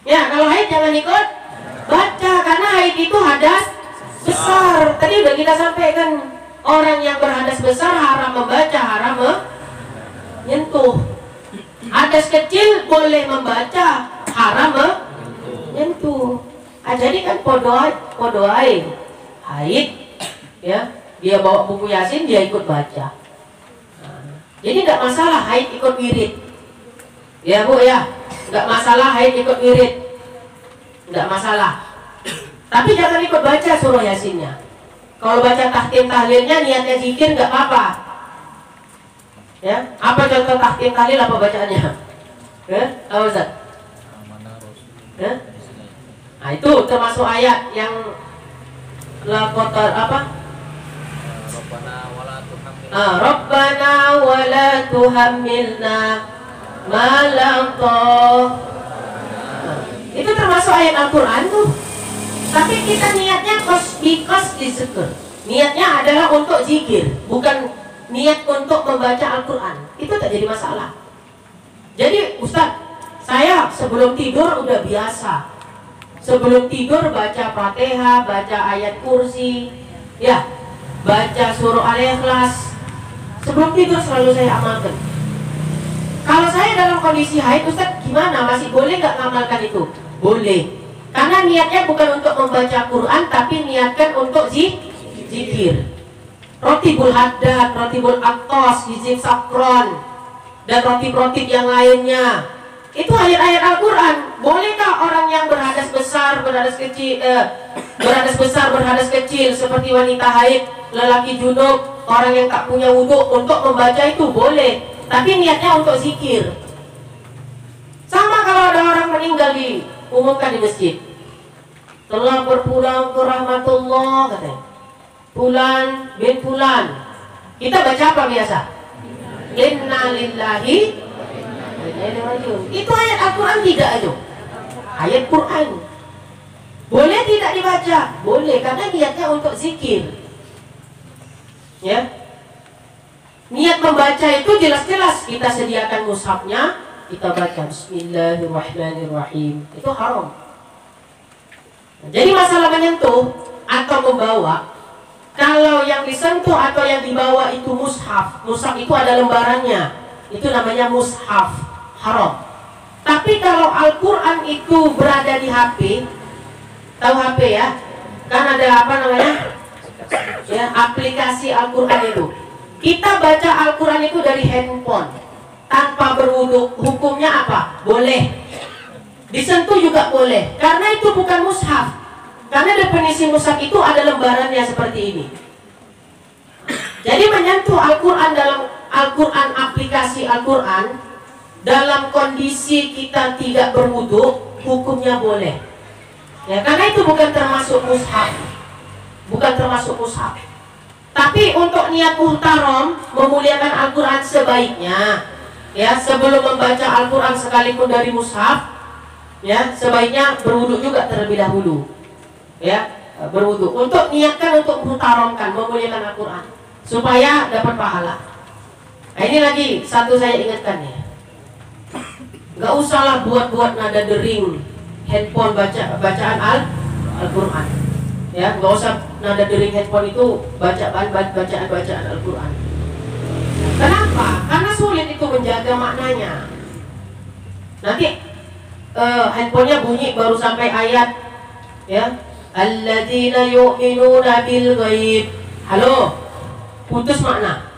Ya, kalau haid jangan ikut baca karena haid itu hadas besar. Tadi udah kita sampaikan, orang yang berhadas besar haram membaca, haram menyentuh. Hadas kecil boleh membaca, haram menyentuh. Jadi kan podoai haid, ya, dia bawa buku Yasin, dia ikut baca. Jadi nggak masalah haid ikut wirid, ya Bu, ya, nggak masalah haid ikut wirid, nggak masalah. Tapi jangan ikut baca surah Yasinnya. Kalau baca tahtim tahlilnya niatnya zikir nggak apa-apa. Ya, apa contoh tahtim tahlil, apa bacaannya? Apa Ustaz? Nah, itu termasuk ayat yang lakotar apa? Rabbana wala tuhammilna ma la itu termasuk ayat Al-Qur'an tuh. Tapi kita niatnya because disyukur. Niatnya adalah untuk zikir, bukan niat untuk membaca Al-Quran, itu tak jadi masalah. Jadi Ustaz, saya sebelum tidur udah biasa, sebelum tidur baca Fatihah, baca ayat kursi, ya, baca surah Al-Ikhlas. Sebelum tidur selalu saya amalkan. Kalau saya dalam kondisi haid, Ustaz, gimana? Masih boleh nggak ngamalkan itu? Boleh. Karena niatnya bukan untuk membaca Quran, tapi niatkan untuk zikir. Rotibul haddad, rotibul aktos, hizib sakron, dan rotib-rotib yang lainnya. Itu ayat-ayat Al-Quran. Bolehkah orang yang berhadas besar, berhadas kecil, berhadas kecil seperti wanita haid, lelaki junub, orang yang tak punya wudhu untuk membaca itu? Boleh. Tapi niatnya untuk zikir. Sama kalau ada orang meninggal diumumkan di masjid, telah berpulang ke rahmatullah, katanya, Fulan bin Fulan. Kita baca apa biasa? Inna lillahi wa inna ilaihi raji'un. Itu ayat Al-Quran tidak itu? Ayat Quran. Boleh tidak dibaca? Boleh, karena niatnya untuk zikir. Ya. Niat membaca itu jelas-jelas kita sediakan mushafnya, kita baca Bismillahirrahmanirrahim. Itu haram. Jadi masalah menyentuh atau membawa, kalau yang disentuh atau yang dibawa itu mushaf, mushaf itu ada lembarannya, itu namanya mushaf, haram. Tapi kalau Al-Quran itu berada di HP, tahu HP ya? Kan ada apa namanya? Ya, aplikasi Al-Quran itu. Kita baca Al-Quran itu dari handphone tanpa berwudu, hukumnya apa? Boleh. Disentuh juga boleh, karena itu bukan mushaf. Karena definisi mushaf itu ada lembarannya seperti ini. Jadi menyentuh Al-Quran dalam Al-Quran, aplikasi Al-Quran dalam kondisi kita tidak berwudu, hukumnya boleh. Ya, karena itu bukan termasuk mushaf. Bukan termasuk mushaf. Tapi untuk niat muhtaram memuliakan Al-Quran sebaiknya, ya, sebelum membaca Al-Quran sekalipun dari mushaf, ya, sebaiknya berwudu juga terlebih dahulu. Ya, berwudu untuk niatkan untuk muhtaramkan, memuliakan Al-Quran supaya dapat pahala. Nah, ini lagi satu saya ingatkan ya. Gak usahlah buat-buat nada dering handphone bacaan Al-Quran. Ya, nggak usah nada dering handphone itu bacaan Al-Quran. Kenapa? Karena sulit itu menjaga maknanya. Nanti handphonenya bunyi baru sampai ayat, ya, alladzina yu'minuna bil ghaib. Halo, putus makna.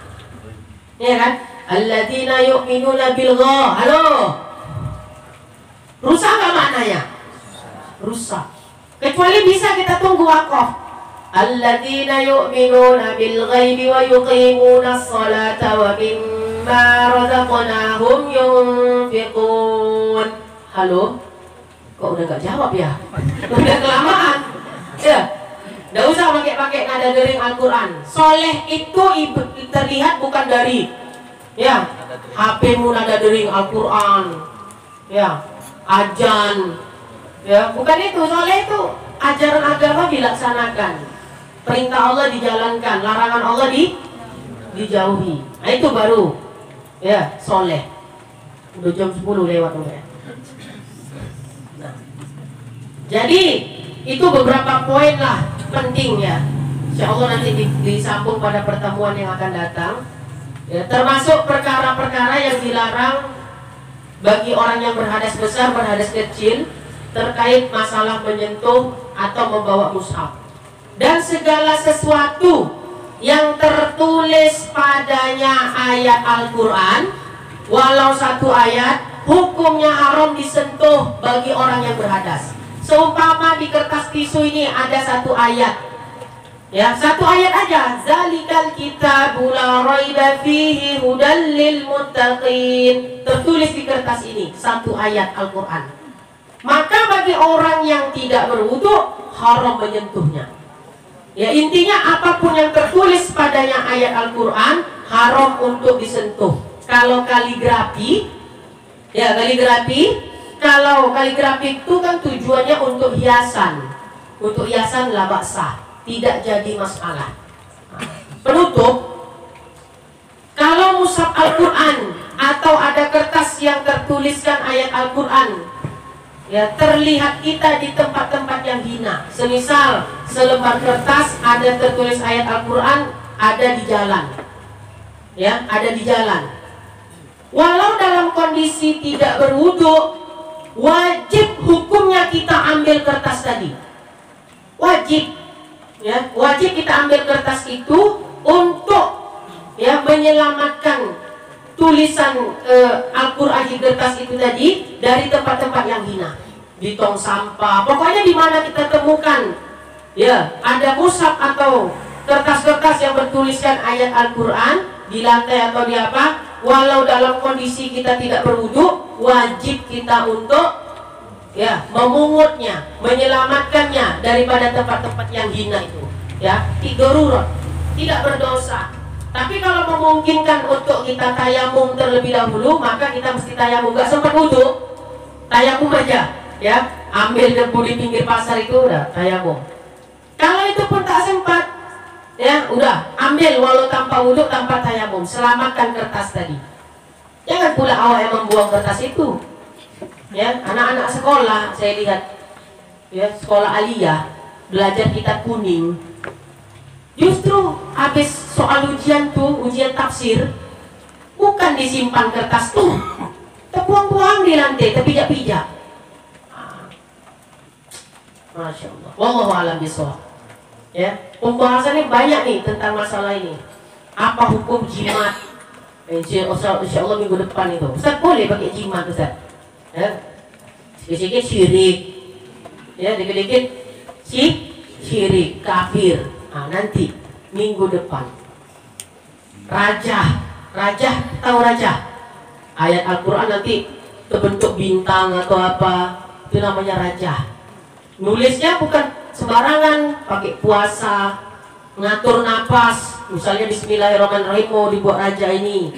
Ya kan? Alladzina yu'minuna bil ghaib. Halo, rusak nggak maknanya? Rusak. Kecuali bisa kita tunggu wakaf. Alladzina yu'minuna bil ghaibi wa yuqimuna as-salata wa mimma razaqnahum yunfiqun. Halo? Kok udah gak jawab ya? Udah kelamaan. Ya. Nggak usah pakai nada dering Al-Quran. Soleh itu terlihat bukan dari, ya, HP-mu nada dering Al-Quran, ya, ajan. Ya, bukan itu. Soleh itu ajaran agama dilaksanakan, perintah Allah dijalankan, larangan Allah dijauhi. Nah, itu baru, ya, soleh. Udah jam 10 lewat udah. Nah, jadi itu beberapa poin lah penting ya. Insya Allah nanti disambung pada pertemuan yang akan datang. Ya, termasuk perkara-perkara yang dilarang bagi orang yang berhadas besar, berhadas kecil, terkait masalah menyentuh atau membawa mushaf. Dan segala sesuatu yang tertulis padanya ayat Al-Quran, walau satu ayat, hukumnya haram disentuh bagi orang yang berhadas. Seumpama di kertas tisu ini ada satu ayat, ya, satu ayat aja, zalikal kitabu la raiba fihi hudal lil muttaqin, tertulis di kertas ini satu ayat Al-Quran. Maka bagi orang yang tidak berwudu haram menyentuhnya. Ya, intinya apapun yang tertulis padanya ayat Al-Quran haram untuk disentuh. Kalau kaligrafi, ya, kalau kaligrafi itu kan tujuannya untuk hiasan. Untuk hiasan la ba'sa, tidak jadi masalah. Penutup Kalau mushaf Al-Quran atau ada kertas yang tertuliskan ayat Al-Quran, ya, terlihat kita di tempat-tempat yang hina. Semisal selembar kertas ada tertulis ayat Al-Quran, ada di jalan, ya, ada di jalan. Walau dalam kondisi tidak berwudu, wajib hukumnya kita ambil kertas tadi. Wajib, ya, wajib kita ambil kertas itu untuk, ya, menyelamatkan tulisan Al-Quran di kertas itu tadi dari tempat-tempat yang hina, di tong sampah, pokoknya di mana kita temukan, ya, ada mushaf atau kertas-kertas yang bertuliskan ayat Al-Quran di lantai atau di apa. Walau dalam kondisi kita tidak berwudu, wajib kita untuk, ya, memungutnya, menyelamatkannya daripada tempat-tempat yang hina itu, ya. Darurat, tidak berdosa. Tapi kalau memungkinkan untuk kita tayamum terlebih dahulu, maka kita mesti tayamum. Gak sempat wudu, tayamum aja, ya. Ambil debu di pinggir pasar itu udah tayamum. Kalau itu pun tak sempat, ya, udah ambil walau tanpa wudu, tanpa tayamum, selamatkan kertas tadi. Jangan pula awak yang membuang kertas itu, ya. Anak-anak sekolah saya lihat, ya, sekolah aliyah belajar kitab kuning, justru habis soal ujian tuh, ujian tafsir, bukan disimpan kertas tuh, terbuang-buang di lantai, terpijak-pijak. Masya Allah, wallahu a'lam bishawab. Ya, pembahasannya banyak nih tentang masalah ini. Apa hukum jimat? Insya Allah minggu depan itu. Ustaz boleh pakai jimat, Ustaz? Ya, sedikit syirik, ya, dikit-dikit syirik, kafir. Nah, nanti minggu depan. Rajah, tahu rajah? Ayat Al-Quran nanti terbentuk bintang atau apa, itu namanya rajah. Nulisnya bukan sembarangan, pakai puasa, ngatur napas, misalnya Bismillahirrahmanirrahim mau dibuat raja ini,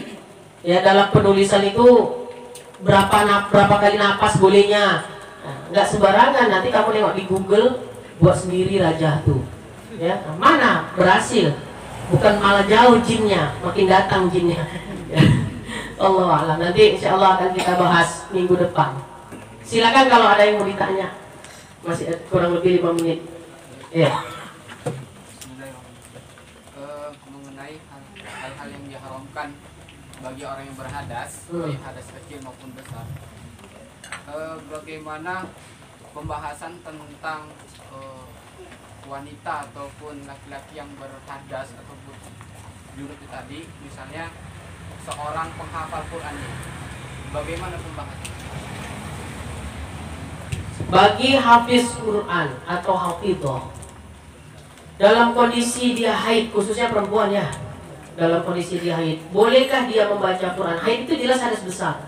ya, dalam penulisan itu berapa kali napas bolehnya. Nah, nggak sembarangan, nanti kamu nengok di Google, buat sendiri raja tuh, ya. Nah, mana berhasil, bukan malah jauh jinnya, makin datang jinnya. Allah a'lam, nanti insya Allah akan kita bahas minggu depan. Silakan kalau ada yang mau ditanya. Masih kurang lebih 5 menit. Ya. Mengenai hal-hal yang diharamkan bagi orang yang berhadas, baik hadas kecil maupun besar. Bagaimana pembahasan tentang wanita ataupun laki-laki yang berhadas ataupun junub tadi, misalnya seorang penghafal Quran, bagaimana pembahasan? Bagi hafiz Quran atau hafidhah dalam kondisi dia haid, khususnya perempuan, ya, dalam kondisi dia haid, bolehkah dia membaca Quran? Haid itu jelas hadas besar.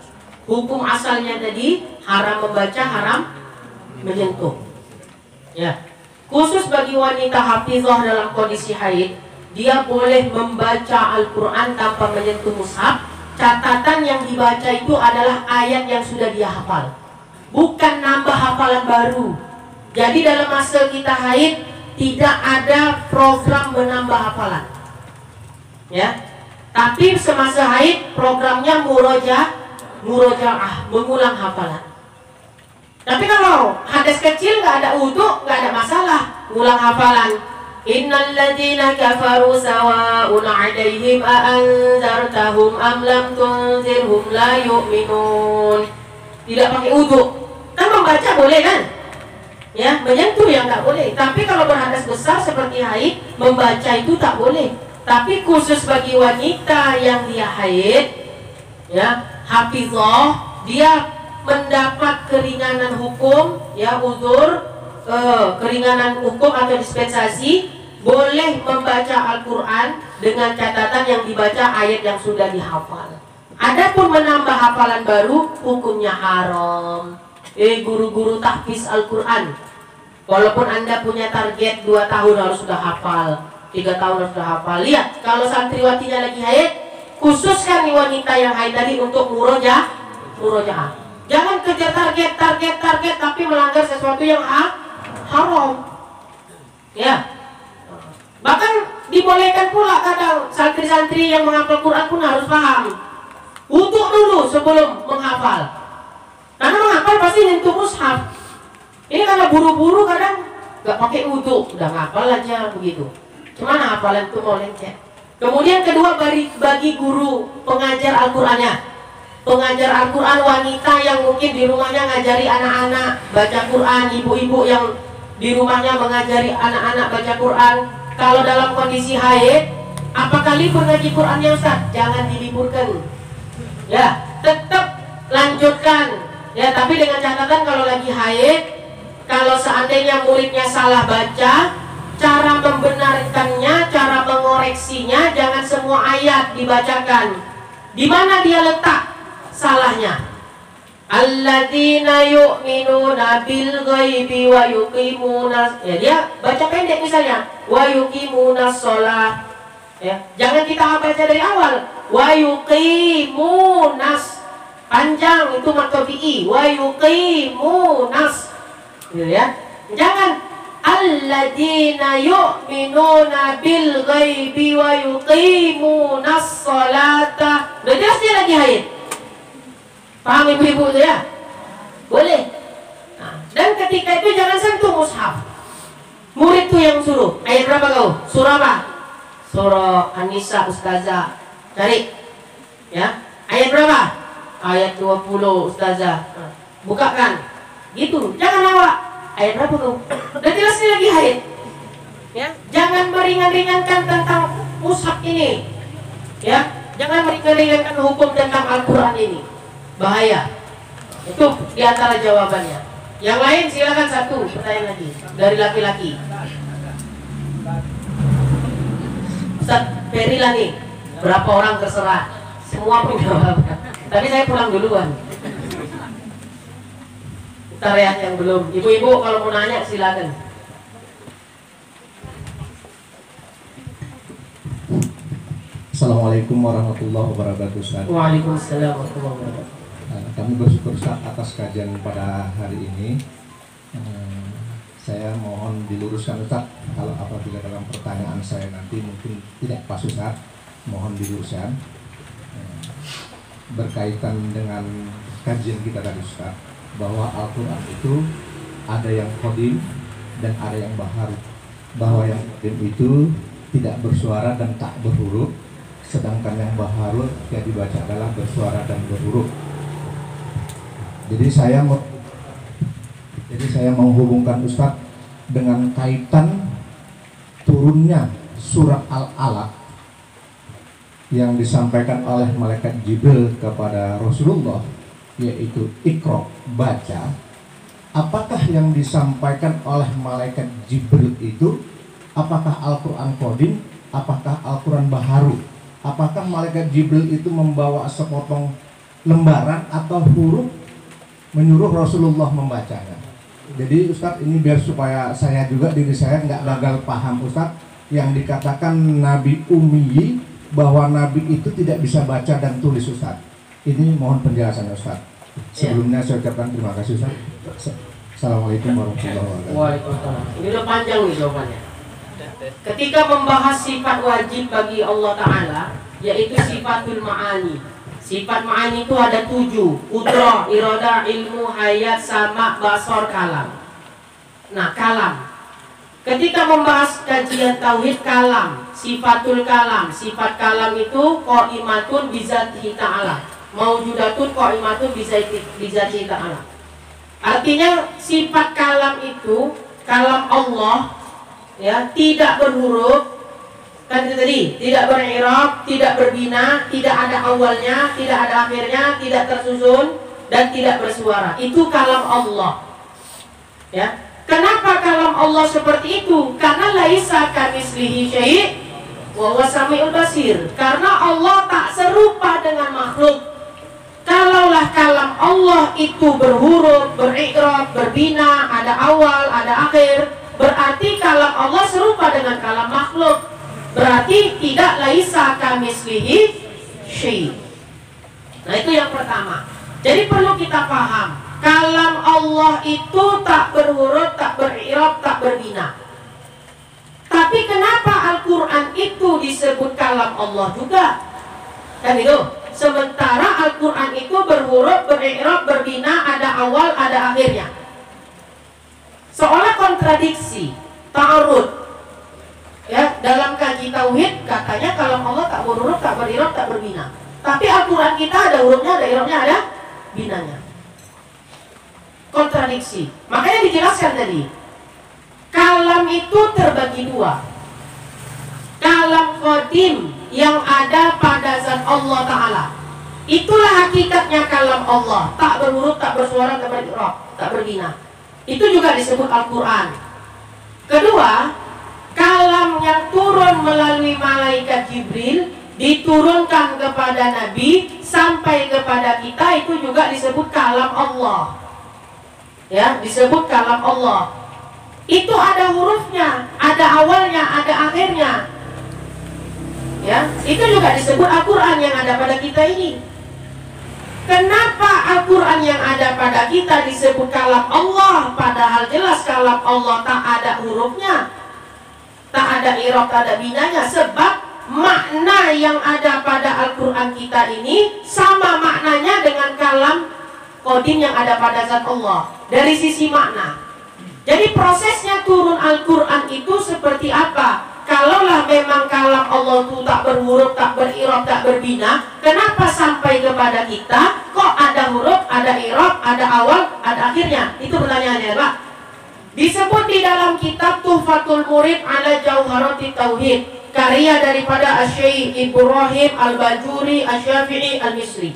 Hukum asalnya tadi haram membaca, haram menyentuh, ya. Khusus bagi wanita hafizah dalam kondisi haid, dia boleh membaca Al-Quran tanpa menyentuh mushaf. Catatan yang dibaca itu adalah ayat yang sudah dia hafal, bukan nambah hafalan baru. Jadi dalam masa kita haid tidak ada program menambah hafalan, ya. Tapi semasa haid programnya murojaah, mengulang hafalan. Tapi kalau hadas kecil nggak ada wudu, nggak ada masalah, ngulang hafalan. Innal ladzina kafaru sawa'un 'alaihim a anzartahum am lam tunzirhum la yu'minun. Tidak pakai wudu. Kan membaca boleh kan? Ya, menyentuh yang nggak boleh. Tapi kalau berhadas besar seperti haid, membaca itu tak boleh. Tapi khusus bagi wanita yang dia haid, ya, hafizah, dia mendapat keringanan hukum, ya, uzur, keringanan hukum atau dispensasi, boleh membaca Al-Quran dengan catatan yang dibaca ayat yang sudah dihafal. Adapun menambah hafalan baru, hukumnya haram. Guru-guru tahfiz Al-Quran, walaupun Anda punya target 2 tahun harus sudah hafal, 3 tahun harus sudah hafal. Lihat, kalau santriwatinya lagi haid, khususkan wanita yang haid tadi untuk murojaah. Jangan kejar target, tapi melanggar sesuatu yang haram. Ya. Bahkan dibolehkan pula kadang santri-santri yang menghafal Quran pun harus paham. Wudu dulu sebelum menghafal. Karena menghafal pasti nyentuh mushaf. Ini karena buru-buru kadang nggak pakai wudu, udah ngapal aja begitu. Cuman hafalan itu mau lecet. Kemudian kedua, bagi guru pengajar Al-Qur'annya. Pengajar Al-Quran wanita yang mungkin di rumahnya ngajari anak-anak baca Quran, ibu-ibu yang di rumahnya mengajari anak-anak baca Quran. Kalau dalam kondisi haid, apakah libur ngaji Qurannya Ustaz? Jangan diliburkan. Ya, tetap lanjutkan. Ya, tapi dengan catatan kalau lagi haid, kalau seandainya muridnya salah baca, cara membenarkannya, cara mengoreksinya, jangan semua ayat dibacakan. Di mana dia letak salahnya? Alladzina yu'minuna bil ghaibi wa yuqimuna, ya dia baca pendek misalnya wa yuqimuna sholah, ya jangan kita baca dari awal wa yuqimunas, panjang itu matobi'i wa yuqimunas, gitu ya. Jangan alladzina yu'minuna bil ghaibi wa yuqimunas sholata. Udah jelas dia lagi haid. Paham ibu-ibu itu ya? Boleh. Nah, dan ketika itu jangan sentuh mushaf. Murid tuh yang suruh. Ayat berapa kau? Surah apa? Surah An-Nisa Ustazah. Cari. Ya. Ayat berapa? Ayat 20 Ustazah. Nah, bukakan. Gitu. Jangan awak. Ayat berapa kau? Dan jelas ini lagi haid. Ya. Jangan meringan-ringankan tentang mushaf ini. Ya. Jangan meringan-ringankan hukum tentang Al-Quran ini. Bahaya. Itu diantara jawabannya. Yang lain silakan satu pertanyaan lagi dari laki-laki. Ustaz Ferry lah nih. Berapa orang terserah? Semua punya jawaban. Tapi saya pulang duluan. Ntar ya yang belum. Ibu-ibu kalau mau nanya silakan. Assalamualaikum warahmatullahi wabarakatuh Ustaz. Waalaikumsalam warahmatullahi wabarakatuh. Kami bersyukur Ustaz atas kajian pada hari ini. Saya mohon diluruskan Ustaz, kalau apabila dalam pertanyaan saya nanti mungkin tidak pas Ustaz, mohon diluruskan. Berkaitan dengan kajian kita tadi Ustaz, bahwa Al-Quran itu ada yang qadim dan ada yang baharu. Bahwa yang qadim itu tidak bersuara dan tak berhuruf, sedangkan yang baharu yang dibaca adalah bersuara dan berhuruf. Jadi saya menghubungkan Ustadz dengan kaitan turunnya surat Al-Alaq yang disampaikan oleh malaikat Jibril kepada Rasulullah, yaitu Iqra, baca. Apakah yang disampaikan oleh malaikat Jibril itu apakah Al-Quran qadim, apakah Al-Quran baharu? Apakah malaikat Jibril itu membawa sepotong lembaran atau huruf menyuruh Rasulullah membacanya? Jadi Ustadz, ini biar supaya saya juga diri saya nggak gagal paham Ustadz, yang dikatakan Nabi Ummi, bahwa Nabi itu tidak bisa baca dan tulis Ustadz. Ini mohon penjelasan Ustadz. Sebelumnya saya ucapkan terima kasih Ustadz. Assalamualaikum warahmatullahi wabarakatuh. Waalaikumsalam. Ini udah panjang nih jawabannya. Ketika membahas sifat wajib bagi Allah Ta'ala, yaitu sifatul ma'ani. Sifat ma'ani itu ada 7: qudrah, iradah, ilmu, hayat, sama, basar, kalam. Nah, kalam. Ketika membahas kajian tauhid kalam, sifatul kalam. Sifat kalam itu qaimatun bizatihi ta'ala. Maujudatun qaimatun bizatihi ta'ala. Artinya sifat kalam itu, kalam Allah, ya, tidak berhuruf, kan itu tadi, tidak berirab, tidak berbina, tidak ada awalnya, tidak ada akhirnya, tidak tersusun, dan tidak bersuara. Itu kalam Allah. Ya. Kenapa kalam Allah seperti itu? Karena laisa kamitslihi syai' wa huwas samiul basir. Karena Allah tak serupa dengan makhluk. Kalaulah kalam Allah itu berhuruf, berirab, berbina, ada awal, ada akhir, berarti kalam Allah serupa dengan kalam makhluk. Berarti tidak laisa kamitslihi syai'. Nah, itu yang pertama. Jadi perlu kita paham, kalam Allah itu tak berhuruf, tak berirab, tak berbina. Tapi Tapi kenapa Al-Quran itu disebut kalam Allah juga? Kan itu. Sementara Al-Quran itu berhuruf, beri'rab, berbina, ada awal, ada akhirnya. Seolah kontradiksi, ta'arud. Ya, dalam kaji tauhid katanya kalam Allah tak berhuruf, tak beri'rab, tak berbina. Tapi Al-Quran kita ada hurufnya, ada i'rabnya, ada binanya. Kontradiksi. Makanya dijelaskan tadi. Kalam itu terbagi dua. Kalam qadim yang ada pada zat Allah Ta'ala. Itulah hakikatnya kalam Allah. Tak berhuruf, tak bersuara, tak beri'rab, tak berbina. Itu juga disebut Al-Quran. Kedua, kalam yang turun melalui malaikat Jibril, diturunkan kepada Nabi sampai kepada kita, itu juga disebut kalam Allah. Ya, disebut kalam Allah. Itu ada hurufnya, ada awalnya, ada akhirnya. Ya, itu juga disebut Al-Quran yang ada pada kita ini. Kenapa Al-Quran yang ada pada kita disebut kalam Allah, padahal jelas kalam Allah tak ada hurufnya, tak ada i'rab, tak ada binanya? Sebab makna yang ada pada Al-Quran kita ini sama maknanya dengan kalam qadim yang ada pada zat Allah dari sisi makna. Jadi prosesnya turun Al-Quran itu seperti apa? Kalaulah memang kalam Allah itu tak berhuruf, tak beri'rab, tak berbina, kenapa sampai kepada kita kok ada huruf, ada i'rab, ada awal, ada akhirnya? Itu pertanyaannya, Pak. Disebut di dalam kitab Tuhfatul Murid ala Jauharati Tauhid, karya daripada Asy-Syaikh Ibrahim Al-Bajuri Asy-Syafi'i Al-Misri.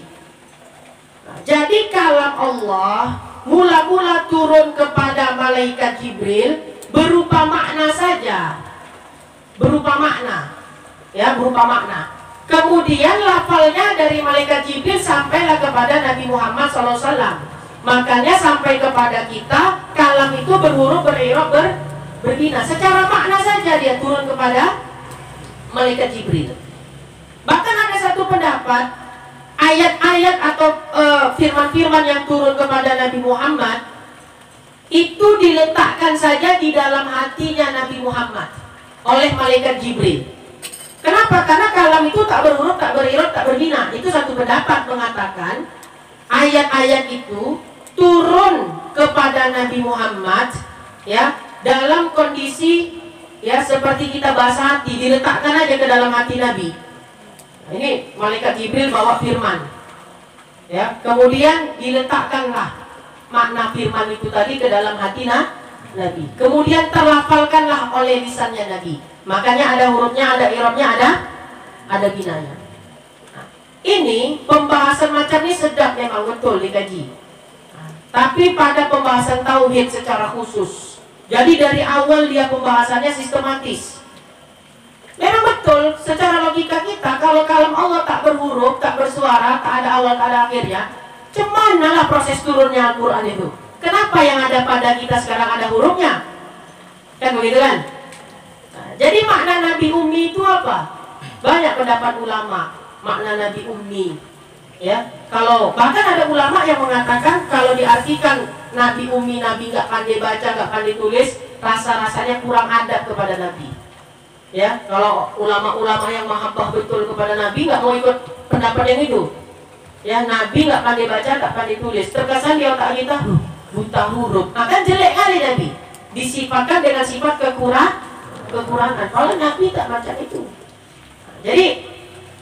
Jadi kalam Allah mula-mula turun kepada malaikat Jibril berupa makna saja, berupa makna, ya, berupa makna. Kemudian lafalnya dari malaikat Jibril sampailah kepada Nabi Muhammad SAW. Makanya sampai kepada kita kalam itu berhuruf, beri'rab, berbina. Secara makna saja dia turun kepada malaikat Jibril. Bahkan ada satu pendapat, ayat-ayat atau firman-firman yang turun kepada Nabi Muhammad itu diletakkan saja di dalam hatinya Nabi Muhammad oleh malaikat Jibril. Kenapa? Karena kalam itu tak berhuruf, tak beri'rab, tak berbina. Itu satu pendapat mengatakan ayat-ayat itu turun kepada Nabi Muhammad, ya, dalam kondisi, ya, seperti kita bahasa hati, diletakkan aja ke dalam hati Nabi. Ini malaikat Jibril bawa firman, ya, kemudian diletakkanlah makna firman itu tadi ke dalam hati Nabi. Kemudian terlafalkanlah oleh lisannya Nabi. Makanya ada hurufnya, ada i'rabnya, ada binanya. Nah, ini pembahasan macam ini sedap memang, betul dikaji. Nah, tapi pada pembahasan tauhid secara khusus. Jadi dari awal dia pembahasannya sistematis. Memang betul, secara logika kita, kalau kalam Allah tak berhuruf, tak bersuara, tak ada awal, tak ada akhirnya, cemanalah proses turunnya Al-Quran itu? Kenapa yang ada pada kita sekarang ada hurufnya? Kan begitu kan? Nah, jadi makna Nabi Ummi itu apa? Banyak pendapat ulama makna Nabi Ummi. Ya, kalau bahkan ada ulama yang mengatakan kalau diartikan Nabi Ummi, Nabi nggak pandai baca, nggak pandai tulis, rasa-rasanya kurang adab kepada Nabi. Ya, kalau ulama-ulama yang mahabbah betul kepada Nabi nggak mau ikut pendapat yang itu. Ya, Nabi nggak pandai baca, nggak pandai tulis, terkesan di otak kita buta huruf. Akan jelek kali Nabi. Disifatkan dengan sifat kekurangan. Kalau Nabi tak macam itu. Jadi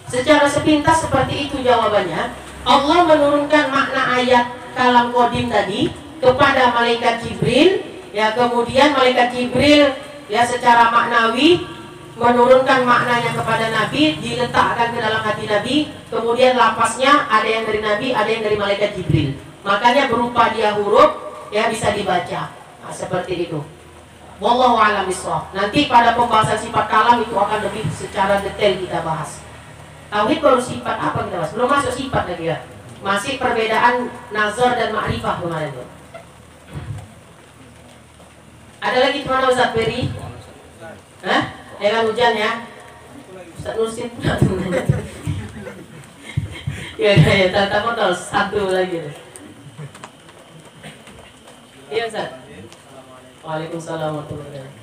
secara sepintas seperti itu jawabannya. Allah menurunkan makna ayat kalam qadim tadi kepada malaikat Jibril. Ya, kemudian malaikat Jibril, ya, secara maknawi menurunkan maknanya kepada Nabi, diletakkan ke dalam hati Nabi. Kemudian lapasnya ada yang dari Nabi, ada yang dari malaikat Jibril. Makanya berupa dia huruf, ya, bisa dibaca. Nah, seperti itu. Wallahu a'lam bishawab. Nanti pada pembahasan sifat kalam itu akan lebih secara detail kita bahas. Tauhid baru sifat apa kita bahas? Belum masuk sifat lagi ya. Masih perbedaan nazar dan ma'rifah kemarin itu. Ada lagi kemana Ustaz Peri? Hah? Dengan hujan ya. Ustaz Nursin pula ya, tata modal satu lagi. Iya Ustaz. Waalaikumsalam warahmatullahi wabarakatuh.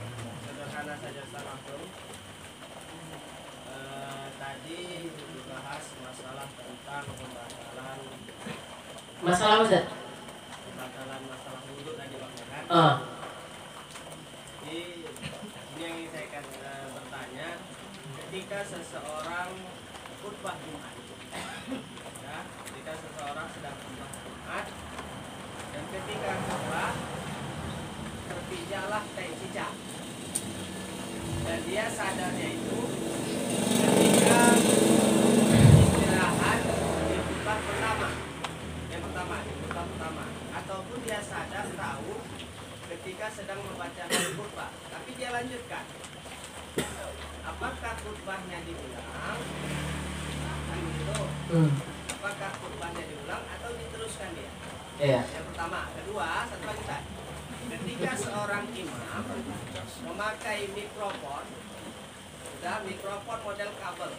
Masalah Ustaz? Batalan masalah wudhu tadi Pak kan? Jadi ini yang ingin saya akan bertanya, ketika seseorang khutbah Jumat, ya, ketika seseorang sedang khutbah Jumat, dan ketika khutbah terpijaklah tai cicak, dan dia sadarnya itu ketika istirahat di khutbah pertama, di khutbah pertama, ataupun dia sadar tahu ketika sedang membaca khutbah, tapi dia lanjutkan. Apakah khutbahnya diulang? Kan gitu. Apakah khutbahnya diulang atau diteruskan dia? Iya. Yang pertama, kedua, satu lagi tadi. Ketika seorang imam memakai mikrofon, sudah mikrofon model kabel,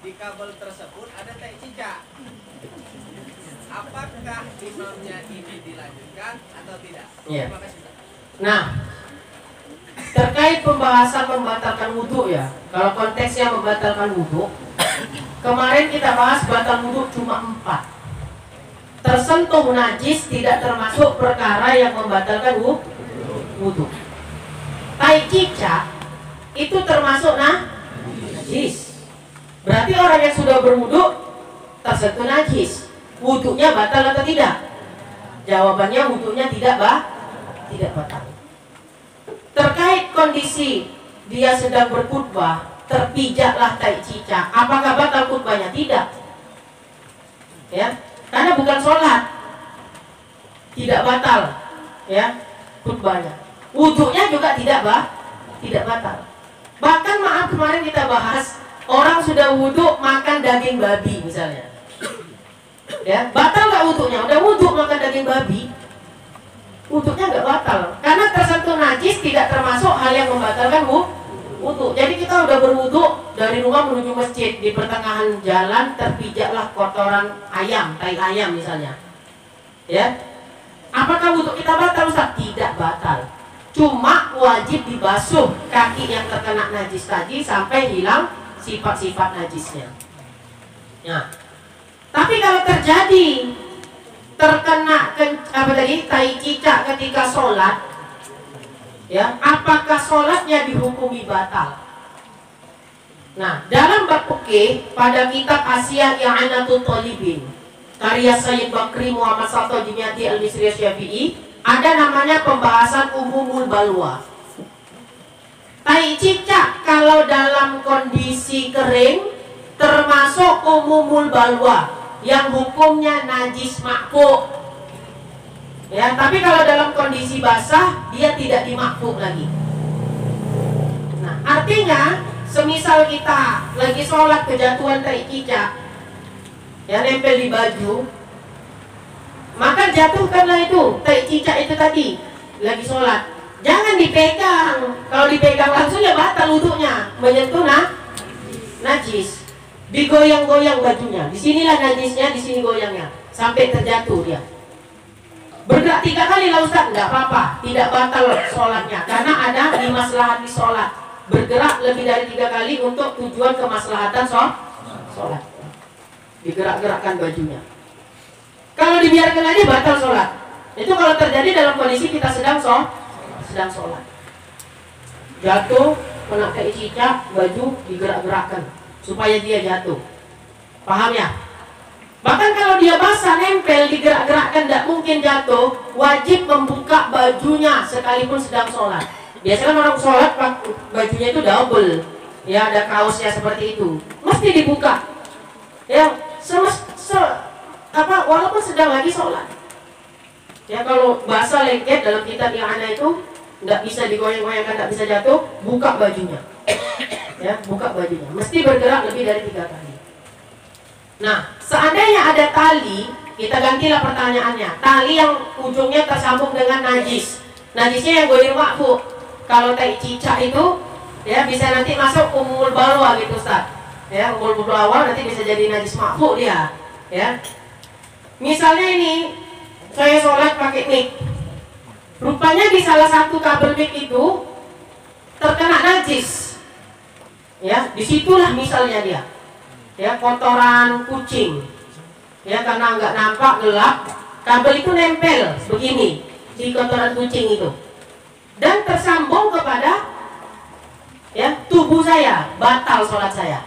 di kabel tersebut ada tai cicak. Apakah imamnya ini dilanjutkan atau tidak? Iya. Terima kasih. Nah, terkait pembahasan membatalkan wudhu ya, kalau konteksnya membatalkan wudhu, kemarin kita bahas batal wudhu cuma 4. Tersentuh najis tidak termasuk perkara yang membatalkan wudhu. Tai cicak itu termasuk najis. Berarti orang yang sudah berwudhu tersentuh najis, wudhunya batal atau tidak? Jawabannya wudhunya tidak batal. Terkait kondisi dia sedang berkhutbah, terpijaklah tai cicak, apakah batal khutbahnya? Tidak. Ya, karena bukan sholat, tidak batal. Ya, khutbahnya. Wudhunya juga tidak batal. Bahkan maaf kemarin kita bahas orang sudah wudhu makan daging babi misalnya. Ya, batal nggak wudhunya? Udah wudhu makan daging babi, wudhunya nggak batal karena tersentuh najis tidak termasuk hal yang membatalkan wudhu. Jadi kita udah berwudhu dari rumah menuju masjid, di pertengahan jalan terpijaklah kotoran ayam, tai ayam misalnya. Ya, apakah wudhu kita batal Ustaz? Tidak batal. Cuma wajib dibasuh kaki yang terkena najis tadi sampai hilang sifat-sifat najisnya. Nah, tapi kalau terjadi terkena tai cicak ketika sholat, ya, apakah sholatnya dihukumi batal? Nah, dalam bab fikih pada kitab Asya I'anatul Talibin karya Sayyid Bakri Muhammad Sato Jimyati Al-Misri Syafi'i, ada namanya pembahasan umumul balwa. Tai cicak kalau dalam kondisi kering termasuk umumul balwa yang hukumnya najis makfu. Ya, tapi kalau dalam kondisi basah dia tidak dimakfu lagi. Nah, artinya semisal kita lagi sholat kejatuhan tai cicak, ya, nempel di baju, maka jatuhkanlah itu tai cicak itu tadi lagi sholat. Jangan dipegang. Kalau dipegang langsung ya batal wudhunya, menyentuh najis. Digoyang-goyang bajunya. Disinilah najisnya, di sini goyangnya sampai terjatuh dia. Bergerak 3 kali lah Ustaz, enggak apa-apa, tidak batal sholatnya karena ada di maslahat di sholat. Bergerak lebih dari 3 kali untuk tujuan kemaslahatan sholat. Digerak-gerakkan bajunya. Kalau dibiarkan aja batal sholat. Itu kalau terjadi dalam kondisi kita sedang sholat. Jatuh, kena tai cicak, baju digerak-gerakkan supaya dia jatuh. Paham ya? Bahkan kalau dia basah nempel digerak-gerakkan tidak mungkin jatuh, wajib membuka bajunya sekalipun sedang sholat. Biasanya orang sholat bajunya itu double, ya, ada kaosnya seperti itu, mesti dibuka. Ya, walaupun sedang lagi sholat. Ya, kalau basah lengket dalam kitab yang ada itu nggak bisa digoyang-goyangkan, nggak bisa jatuh, buka bajunya. Ya, buka bajunya, mesti bergerak lebih dari 3 kali. Nah, seandainya ada tali, kita gantilah pertanyaannya. Tali yang ujungnya tersambung dengan najis, najisnya yang goir makfu. Kalau tai cicak itu, ya, bisa nanti masuk umul balwa gitu Ustaz. Ya, umul balwa nanti bisa jadi najis makfu dia. Ya, misalnya ini saya sholat pakai mic, rupanya di salah satu kabel mic itu terkena najis. Ya, disitulah misalnya dia, ya, kotoran kucing, ya, karena nggak nampak gelap, kabel itu nempel begini di kotoran kucing itu dan tersambung kepada ya tubuh saya, batal sholat saya,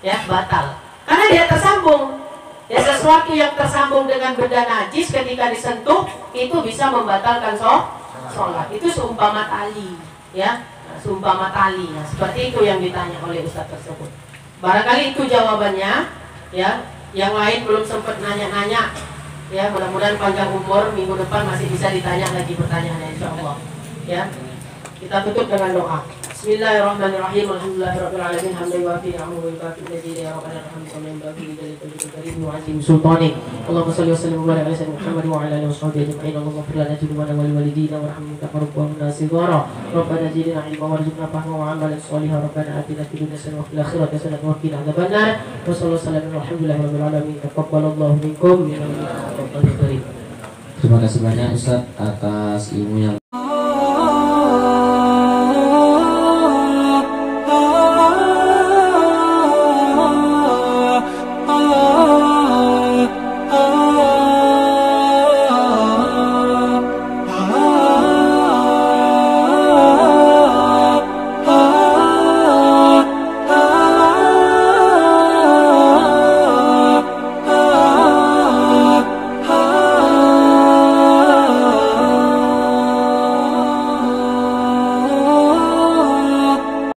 ya batal karena dia tersambung. Ya sesuatu yang tersambung dengan benda najis ketika disentuh itu bisa membatalkan sholat. Itu seumpama tali, ya, seumpama tali. Nah, seperti itu yang ditanya oleh ustadz tersebut. Barangkali itu jawabannya, ya. Yang lain belum sempat nanya-nanya, ya. Mudah-mudahan panjang umur, minggu depan masih bisa ditanya lagi pertanyaannya, insya Allah. Ya, kita tutup dengan doa. Bismillahirrahmanirrahim. Alhamdulillahirabbil alamin. Hamdan yuafi ni'amahu wa yukafi mazida ya rabbana alhamdulillahi wa bihi jalil karim wa azim sultani. Allahumma shalli wa sallim wa barik ala sayyidina Muhammad wa ala alihi washabihi ajma'in. Allahumma ighfir lana dhunubana wa liwalidina warhamna kama rabbana shighara. Rabbana zidna ilma warzuqna fahma wa 'amalan shalihan. Rabbana atina fid dunya hasanah wa fil akhirati hasanah wa qina adzabannar. Wa sallallahu alhamdulillahi rabbil alamin. Taqabbalallahu minkum. Terima kasih banyak Ustaz atas ilmu yang